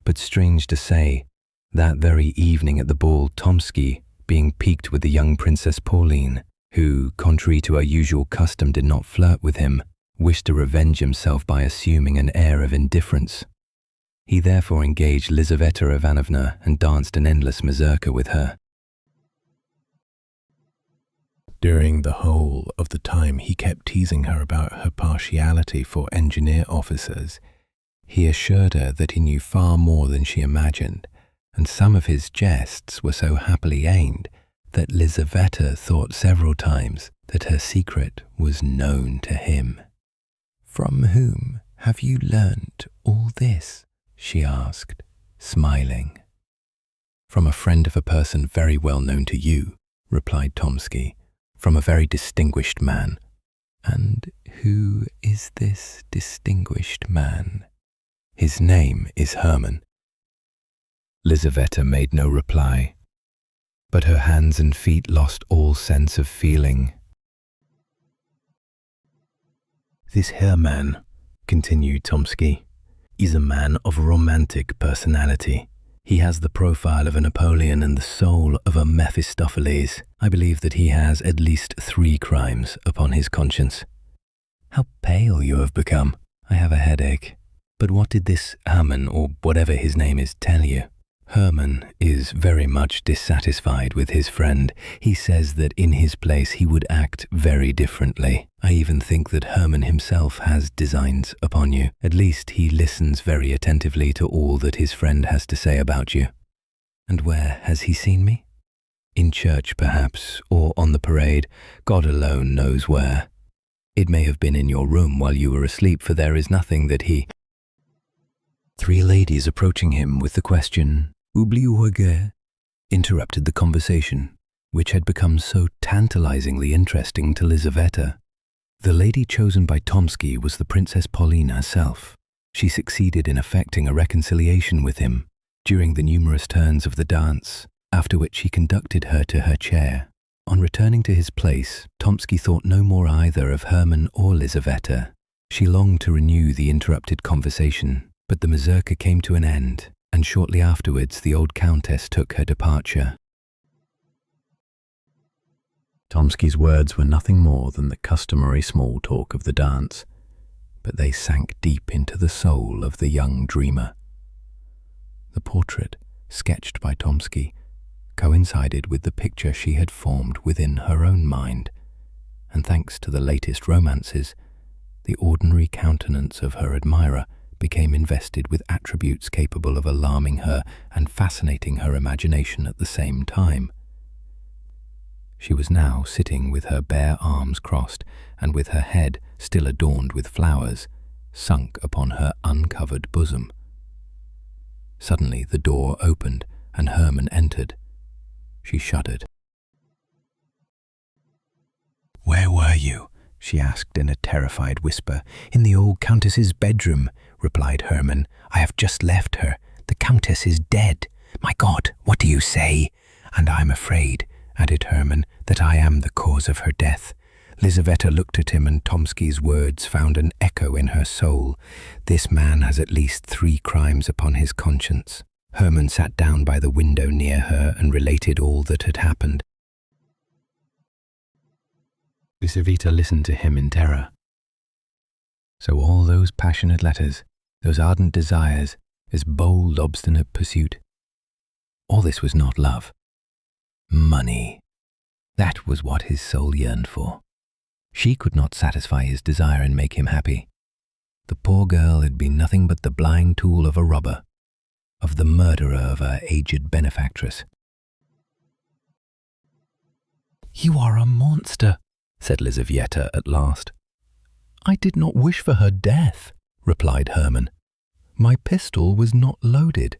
But strange to say, that very evening at the ball, Tomsky, being piqued with the young Princess Pauline, who, contrary to her usual custom, did not flirt with him, wished to revenge himself by assuming an air of indifference. He therefore engaged Lizaveta Ivanovna and danced an endless mazurka with her. During the whole of the time he kept teasing her about her partiality for engineer officers. He assured her that he knew far more than she imagined, and some of his jests were so happily aimed that Lizaveta thought several times that her secret was known to him. "From whom have you learnt all this?" she asked, smiling. "From a friend of a person very well known to you," replied Tomsky, "from a very distinguished man." "And who is this distinguished man?" "His name is Herman." Lizaveta made no reply, but her hands and feet lost all sense of feeling. "This Herman," continued Tomsky, "is a man of romantic personality. He has the profile of a Napoleon and the soul of a Mephistopheles. I believe that he has at least 3 crimes upon his conscience. How pale you have become. I have a headache. But what did this Herman, or whatever his name is, tell you? Herman is very much dissatisfied with his friend. He says that in his place he would act very differently. I even think that Herman himself has designs upon you. At least he listens very attentively to all that his friend has to say about you. And where has he seen me? In church, perhaps, or on the parade. God alone knows where. It may have been in your room while you were asleep, for there is nothing that he... 3 ladies approaching him with the question, "Oubliez-vous guère?" interrupted the conversation, which had become so tantalizingly interesting to Lizaveta. The lady chosen by Tomsky was the Princess Pauline herself. She succeeded in effecting a reconciliation with him during the numerous turns of the dance, after which he conducted her to her chair. On returning to his place, Tomsky thought no more either of Herman or Lizaveta. She longed to renew the interrupted conversation, but the mazurka came to an end, and shortly afterwards the old countess took her departure. Tomsky's words were nothing more than the customary small talk of the dance, but they sank deep into the soul of the young dreamer. The portrait, sketched by Tomsky, coincided with the picture she had formed within her own mind, and thanks to the latest romances, the ordinary countenance of her admirer became invested with attributes capable of alarming her and fascinating her imagination at the same time. She was now sitting with her bare arms crossed and with her head, still adorned with flowers, sunk upon her uncovered bosom. Suddenly the door opened and Herman entered. She shuddered. "Where were you?" she asked in a terrified whisper. "In the old countess's bedroom," replied Herman. "I have just left her. The countess is dead." "My God, what do you say?" "And I'm afraid," added Herman, "that I am the cause of her death." Lizaveta looked at him, and Tomsky's words found an echo in her soul. This man has at least 3 crimes upon his conscience. Herman sat down by the window near her and related all that had happened. Lizaveta listened to him in terror. So all those passionate letters, those ardent desires, this bold, obstinate pursuit, all this was not love. Money. That was what his soul yearned for. She could not satisfy his desire and make him happy. The poor girl had been nothing but the blind tool of a robber, of the murderer of her aged benefactress. "You are a monster," said Lizaveta at last. "I did not wish for her death," replied Herman. "My pistol was not loaded."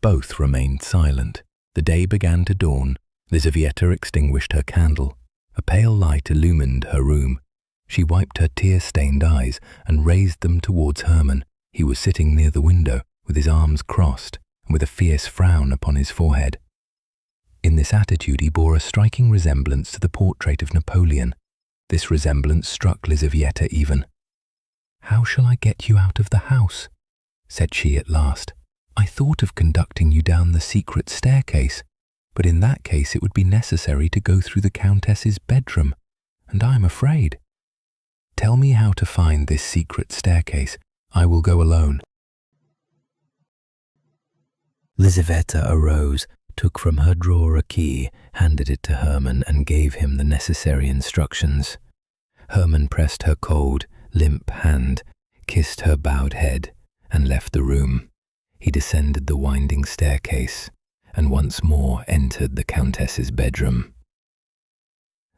Both remained silent. The day began to dawn. Lizaveta extinguished her candle. A pale light illumined her room. She wiped her tear-stained eyes and raised them towards Herman. He was sitting near the window, with his arms crossed and with a fierce frown upon his forehead. In this attitude he bore a striking resemblance to the portrait of Napoleon. This resemblance struck Lizaveta even. "How shall I get you out of the house?" said she at last. "I thought of conducting you down the secret staircase, but in that case it would be necessary to go through the countess's bedroom, and I am afraid. Tell me how to find this secret staircase. I will go alone." Lizaveta arose, took from her drawer a key, handed it to Herman, and gave him the necessary instructions. Herman pressed her cold, limp hand, kissed her bowed head, and left the room. He descended the winding staircase, and once more entered the countess's bedroom.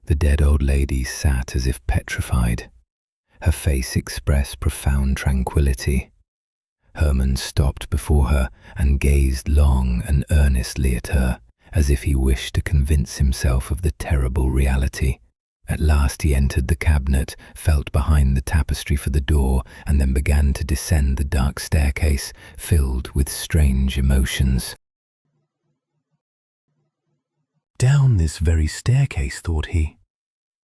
The dead old lady sat as if petrified. Her face expressed profound tranquillity. Herman stopped before her and gazed long and earnestly at her, as if he wished to convince himself of the terrible reality. At last he entered the cabinet, felt behind the tapestry for the door, and then began to descend the dark staircase, filled with strange emotions. Down this very staircase, thought he.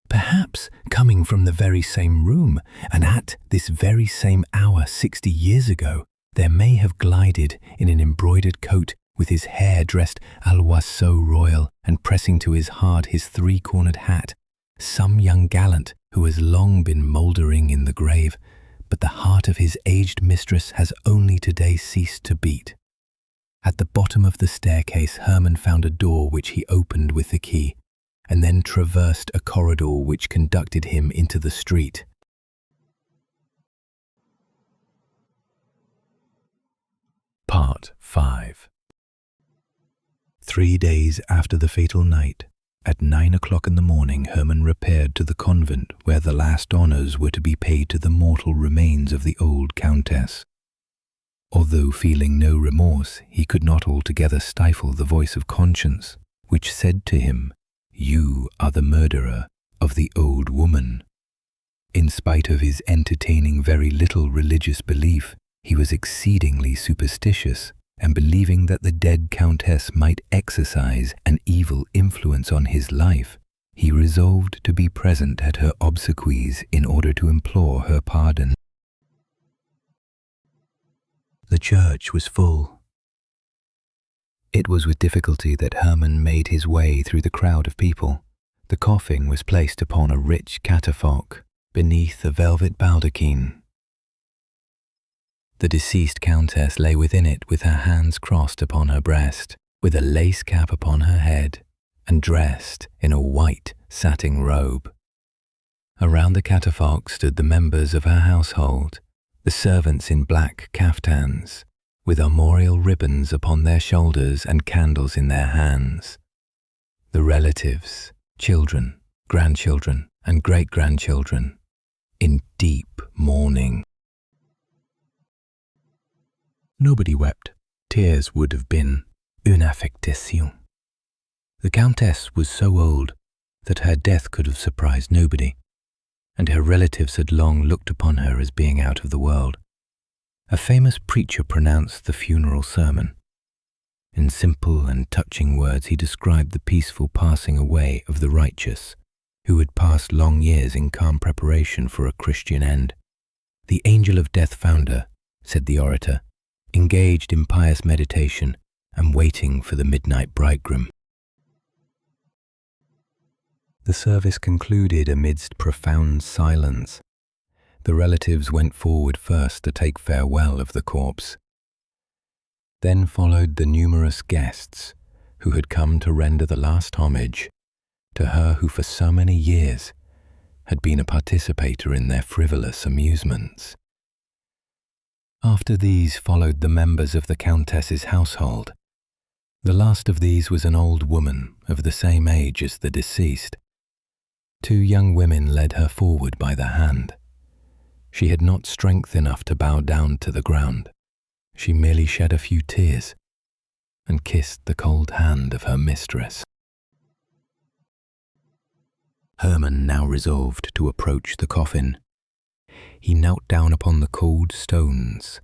Perhaps coming from the very same room, and at this very same hour 60 years ago, there may have glided in an embroidered coat, with his hair dressed à l'oiseau royal, and pressing to his heart his 3-cornered hat, some young gallant who has long been mouldering in the grave, but the heart of his aged mistress has only today ceased to beat. At the bottom of the staircase, Herman found a door which he opened with the key, and then traversed a corridor which conducted him into the street. Part 5. 3 days after the fatal night, at 9 o'clock in the morning, Herman repaired to the convent where the last honours were to be paid to the mortal remains of the old countess. Although feeling no remorse, he could not altogether stifle the voice of conscience, which said to him, "You are the murderer of the old woman." In spite of his entertaining very little religious belief, he was exceedingly superstitious, and believing that the dead countess might exercise an evil influence on his life, he resolved to be present at her obsequies in order to implore her pardon. The church was full. It was with difficulty that Herman made his way through the crowd of people. The coffin was placed upon a rich catafalque beneath a velvet baldachin. The deceased countess lay within it with her hands crossed upon her breast, with a lace cap upon her head, and dressed in a white satin robe. Around the catafalque stood the members of her household, the servants in black caftans, with armorial ribbons upon their shoulders and candles in their hands. The relatives, children, grandchildren, and great-grandchildren, in deep mourning. Nobody wept. Tears would have been une affectation. The countess was so old that her death could have surprised nobody, and her relatives had long looked upon her as being out of the world. A famous preacher pronounced the funeral sermon. In simple and touching words, he described the peaceful passing away of the righteous, who had passed long years in calm preparation for a Christian end. The angel of death found her, said the orator, engaged in pious meditation and waiting for the midnight bridegroom. The service concluded amidst profound silence. The relatives went forward first to take farewell of the corpse. Then followed the numerous guests who had come to render the last homage to her who for so many years had been a participator in their frivolous amusements. After these followed the members of the countess's household. The last of these was an old woman of the same age as the deceased. 2 young women led her forward by the hand. She had not strength enough to bow down to the ground. She merely shed a few tears and kissed the cold hand of her mistress. Herman now resolved to approach the coffin. He knelt down upon the cold stones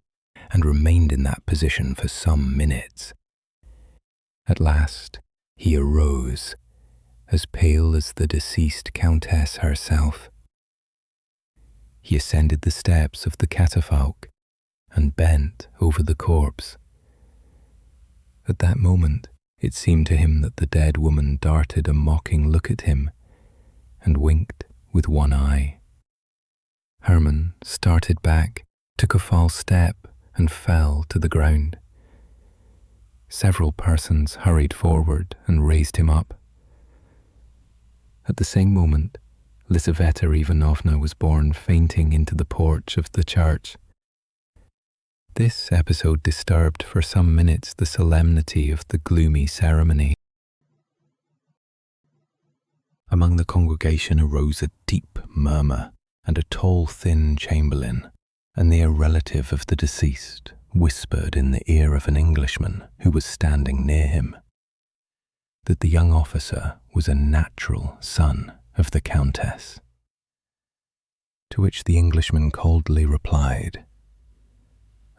and remained in that position for some minutes. At last he arose, as pale as the deceased countess herself. He ascended the steps of the catafalque and bent over the corpse. At that moment it seemed to him that the dead woman darted a mocking look at him and winked with one eye. Herman started back, took a false step, and fell to the ground. Several persons hurried forward and raised him up. At the same moment, Lizaveta Ivanovna was borne fainting into the porch of the church. This episode disturbed for some minutes the solemnity of the gloomy ceremony. Among the congregation arose a deep murmur, and a tall, thin chamberlain, a near relative of the deceased, whispered in the ear of an Englishman who was standing near him that the young officer was a natural son of the countess. To which the Englishman coldly replied,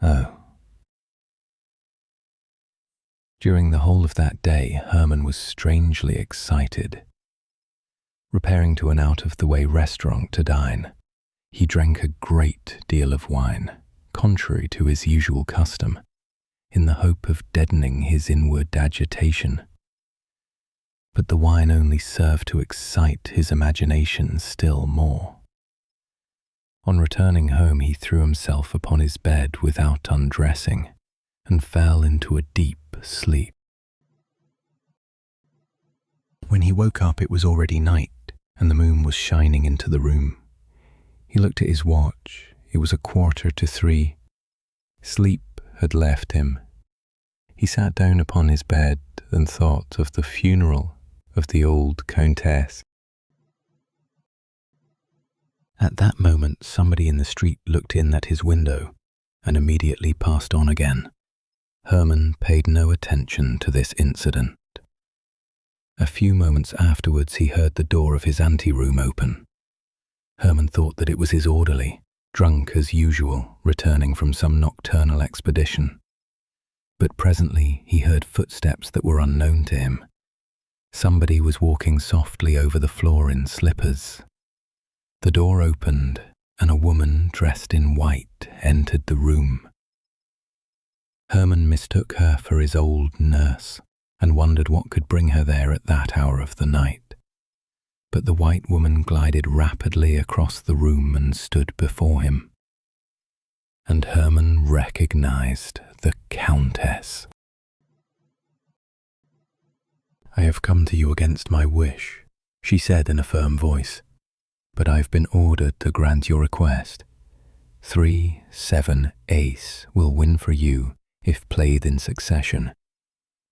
"Oh." During the whole of that day, Herman was strangely excited. Repairing to an out-of-the-way restaurant to dine, he drank a great deal of wine, contrary to his usual custom, in the hope of deadening his inward agitation. but the wine only served to excite his imagination still more. On returning home, he threw himself upon his bed without undressing and fell into a deep sleep. When he woke up, it was already night, and the moon was shining into the room. He looked at his watch. It was 2:45. Sleep had left him. He sat down upon his bed and thought of the funeral of the old countess. At that moment, somebody in the street looked in at his window and immediately passed on again. Herman paid no attention to this incident. A few moments afterwards, he heard the door of his anteroom open. Herman thought that it was his orderly, drunk as usual, returning from some nocturnal expedition. But presently he heard footsteps that were unknown to him. Somebody was walking softly over the floor in slippers. The door opened, and a woman dressed in white entered the room. Herman mistook her for his old nurse and wondered what could bring her there at that hour of the night. But the white woman glided rapidly across the room and stood before him. And Herman recognized the Countess. "I have come to you against my wish," she said in a firm voice, "but I've been ordered to grant your request. 3-7 ace will win for you if played in succession,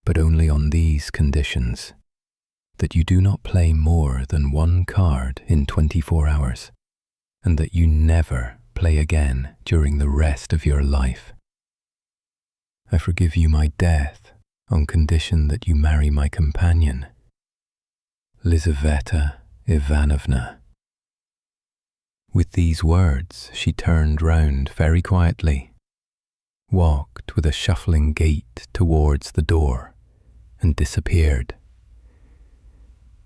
but only on these conditions: that you do not play more than one card in 24 hours, and that you never play again during the rest of your life. I forgive you my death on condition that you marry my companion, Lizaveta Ivanovna." With these words, she turned round very quietly, walked with a shuffling gait towards the door, and disappeared.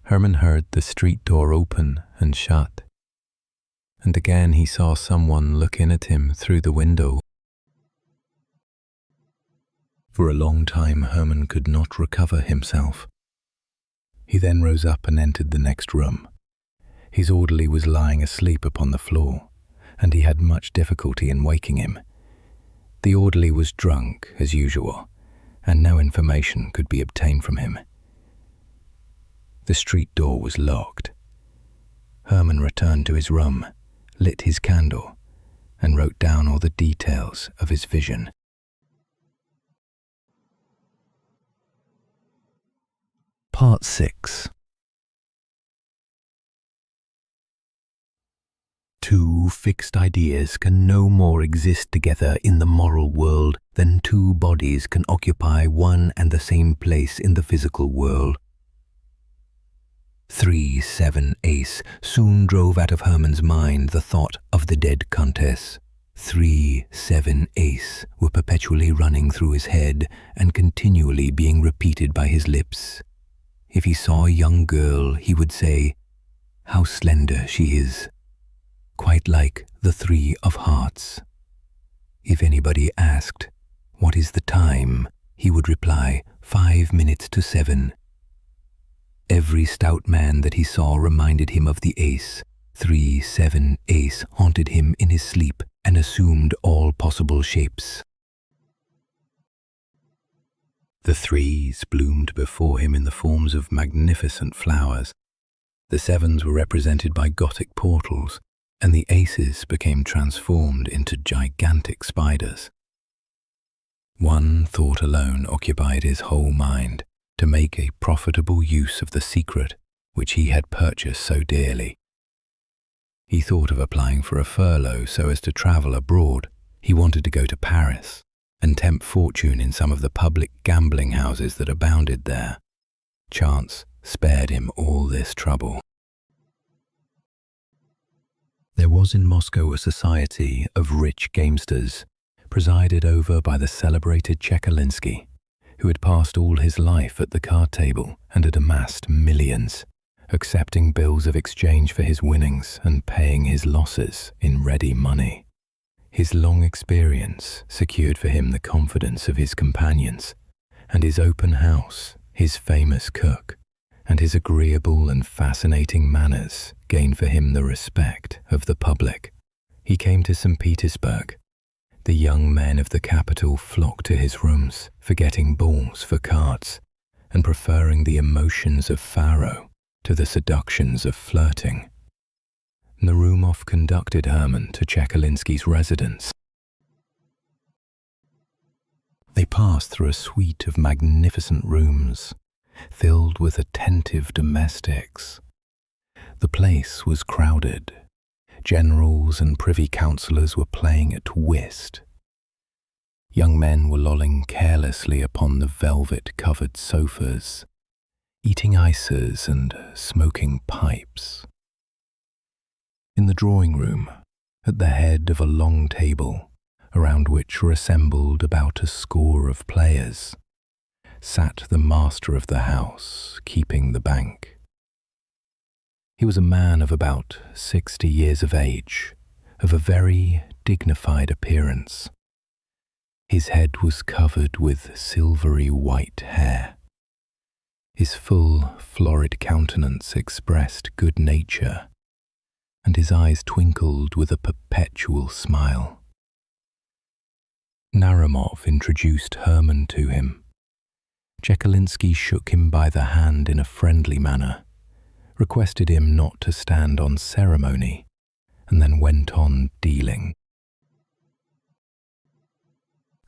Herman heard the street door open and shut, and again he saw someone look in at him through the window. For a long time Herman could not recover himself. He then rose up and entered the next room. His orderly was lying asleep upon the floor, and he had much difficulty in waking him. The orderly was drunk, as usual, and no information could be obtained from him. The street door was locked. Herman returned to his room, lit his candle, and wrote down all the details of his vision. Part 6. Two fixed ideas can no more exist together in the moral world than two bodies can occupy one and the same place in the physical world. 3-7 ace soon drove out of Herman's mind the thought of the dead countess. 3-7 ace were perpetually running through his head and continually being repeated by his lips. If he saw a young girl, he would say, "How slender she is," quite like the 3 of hearts. If anybody asked, "What is the time?" he would reply, 5 minutes to 7. Every stout man that he saw reminded him of the ace. 3-7 ace haunted him in his sleep and assumed all possible shapes. The 3s bloomed before him in the forms of magnificent flowers. The 7s were represented by Gothic portals, and the aces became transformed into gigantic spiders. One thought alone occupied his whole mind: to make a profitable use of the secret which he had purchased so dearly. He thought of applying for a furlough so as to travel abroad. He wanted to go to Paris and tempt fortune in some of the public gambling houses that abounded there. Chance spared him all this trouble. There was in Moscow a society of rich gamesters, presided over by the celebrated Chekalinsky, who had passed all his life at the card table and had amassed millions, accepting bills of exchange for his winnings and paying his losses in ready money. His long experience secured for him the confidence of his companions, and his open house, his famous cook, and his agreeable and fascinating manners gained for him the respect of the public. He came to St. Petersburg. The young men of the capital flocked to his rooms, forgetting balls for cards, and preferring the emotions of faro to the seductions of flirting. Narumov conducted Herman to Chekalinsky's residence. They passed through a suite of magnificent rooms, filled with attentive domestics. The place was crowded. Generals and privy councillors were playing at whist. Young men were lolling carelessly upon the velvet-covered sofas, eating ices and smoking pipes. In the drawing room, at the head of a long table, around which were assembled about a score of players, sat the master of the house, keeping the bank. He was a man of about 60 years of age, of a very dignified appearance. His head was covered with silvery white hair. His full, florid countenance expressed good nature, and his eyes twinkled with a perpetual smile. Narumov introduced Herman to him. Chekalinsky shook him by the hand in a friendly manner, requested him not to stand on ceremony, and then went on dealing.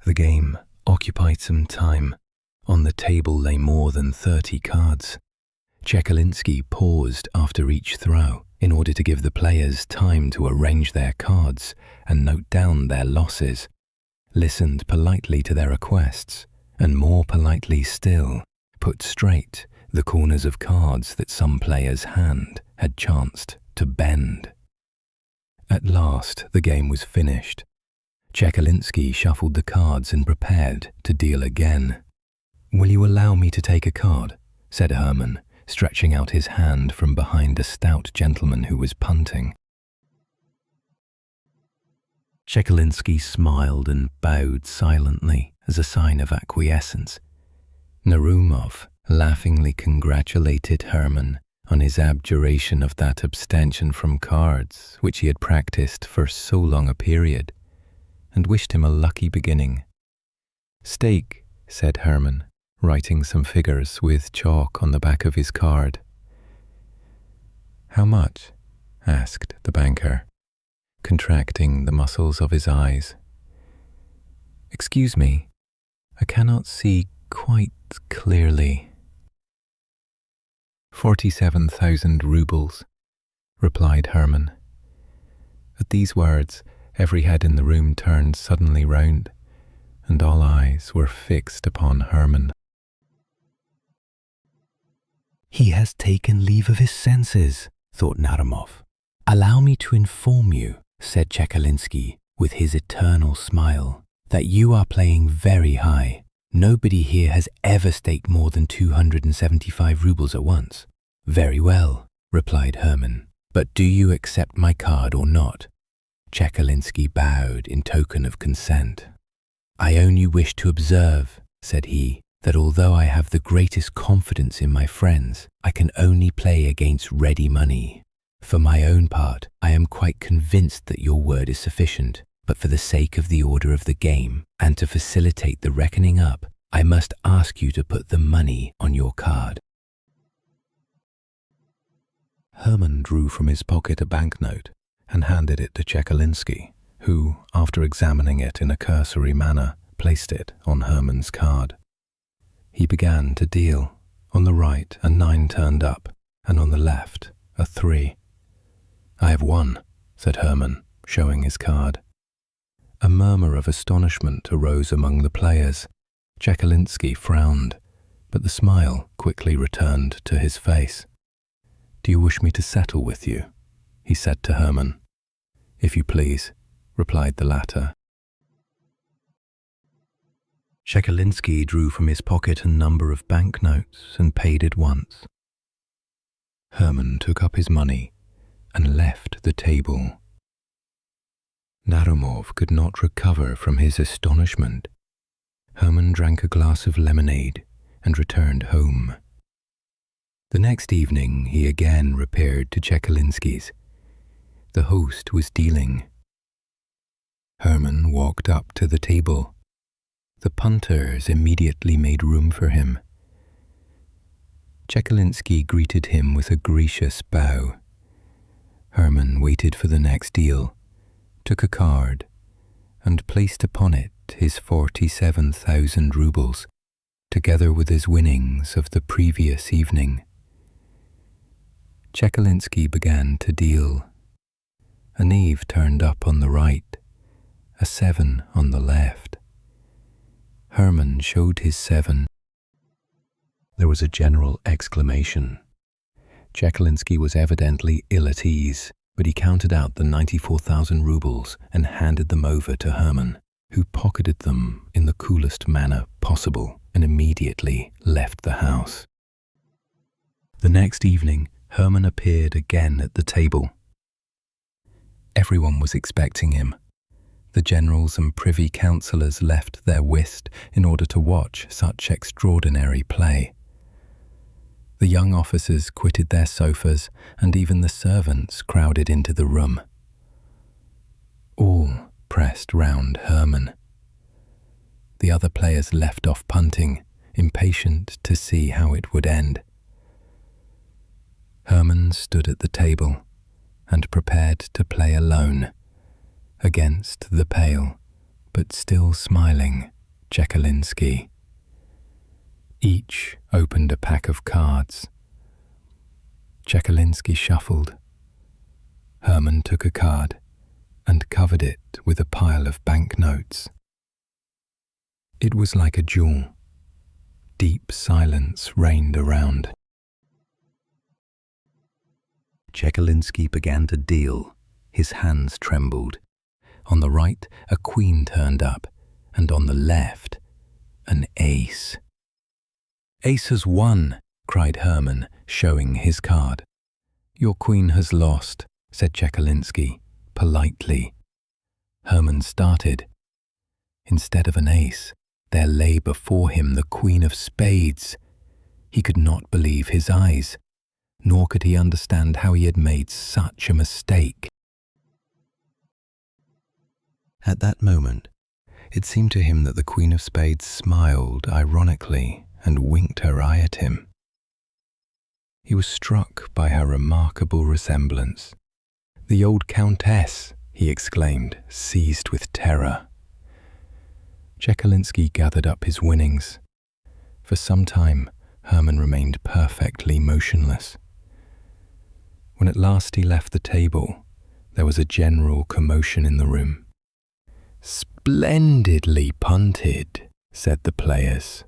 The game occupied some time. On the table lay more than 30 cards. Chekalinsky paused after each throw in order to give the players time to arrange their cards and note down their losses, listened politely to their requests, and more politely still, put straight the corners of cards that some player's hand had chanced to bend. At last the game was finished. Chekalinsky shuffled the cards and prepared to deal again. "Will you allow me to take a card?" said Herman, stretching out his hand from behind a stout gentleman who was punting. Chekalinsky smiled and bowed silently as a sign of acquiescence. Narumov laughingly congratulated Herman on his abjuration of that abstention from cards which he had practiced for so long a period, and wished him a lucky beginning. "Stake," said Herman, writing some figures with chalk on the back of his card. "How much?" asked the banker, contracting the muscles of his eyes. "Excuse me, I cannot see quite clearly." 47,000 rubles, replied Herman. At these words, every head in the room turned suddenly round, and all eyes were fixed upon Herman. "He has taken leave of his senses," thought Narumov. "Allow me to inform you," said Chekalinsky with his eternal smile, "that you are playing very high. Nobody here has ever staked more than 275 rubles at once." "Very well," replied Herman, "but do you accept my card or not?" Chekalinsky bowed in token of consent. "I only wish to observe," said he, "that although I have the greatest confidence in my friends, I can only play against ready money. For my own part, I am quite convinced that your word is sufficient, but for the sake of the order of the game, and to facilitate the reckoning up, I must ask you to put the money on your card." Herman drew from his pocket a banknote and handed it to Chekalinsky, who, after examining it in a cursory manner, placed it on Herman's card. He began to deal. On the right, a 9 turned up, and on the left, a 3. "I have won," said Herman, showing his card. A murmur of astonishment arose among the players. Chekalinsky frowned, but the smile quickly returned to his face. "Do you wish me to settle with you?" he said to Herman. "If you please," replied the latter. Chekalinsky drew from his pocket a number of banknotes and paid at once. Herman took up his money and left the table. Narumov could not recover from his astonishment. Herman drank a glass of lemonade and returned home. The next evening he again repaired to Czekaliński's. The host was dealing. Herman walked up to the table. The punters immediately made room for him. Czekaliński greeted him with a gracious bow. Herman waited for the next deal, took a card, and placed upon it his 47,000 rubles, together with his winnings of the previous evening. Czekaliński began to deal. A knave turned up on the right, a 7 on the left. Herman showed his 7. There was a general exclamation. Czekaliński was evidently ill at ease, but he counted out the 94,000 rubles and handed them over to Herman, who pocketed them in the coolest manner possible and immediately left the house. The next evening, Herman appeared again at the table. Everyone was expecting him. The generals and privy councillors left their whist in order to watch such extraordinary play. The young officers quitted their sofas, and even the servants crowded into the room. All pressed round Herman. The other players left off punting, impatient to see how it would end. Herman stood at the table and prepared to play alone, against the pale, but still smiling, Czekaliński. Each opened a pack of cards. Czekaliński shuffled. Herman took a card and covered it with a pile of banknotes. It was like a jewel. Deep silence reigned around. Czekaliński began to deal. His hands trembled. On the right, a queen turned up, and on the left, an ace. "Ace has won," cried Herman, showing his card. "Your queen has lost," said Czekaliński, politely. Herman started. Instead of an ace, there lay before him the Queen of Spades. He could not believe his eyes, nor could he understand how he had made such a mistake. At that moment, it seemed to him that the Queen of Spades smiled ironically and winked her eye at him. He was struck by her remarkable resemblance. "The old Countess!" he exclaimed, seized with terror. Czekaliński gathered up his winnings. For some time, Herman remained perfectly motionless. When at last he left the table, there was a general commotion in the room. "Splendidly punted," said the players.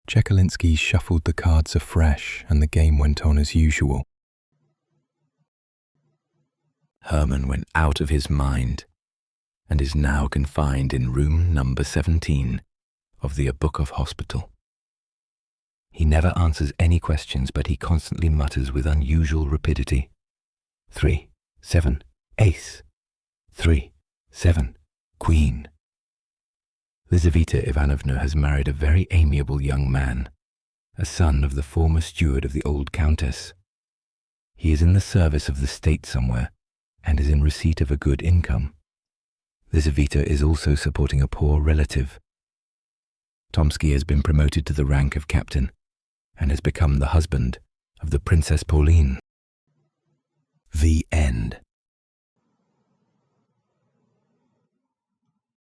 Czekaliński shuffled the cards afresh, and the game went on as usual. Herman went out of his mind and is now confined in room number 17 of the Audiobook Hospital. He never answers any questions, but he constantly mutters with unusual rapidity, 3, 7, ace, 3, 7, queen. Lizaveta Ivanovna has married a very amiable young man, a son of the former steward of the old countess. He is in the service of the state somewhere, and is in receipt of a good income. Lizaveta is also supporting a poor relative. Tomsky has been promoted to the rank of captain, and has become the husband of the Princess Pauline. The end.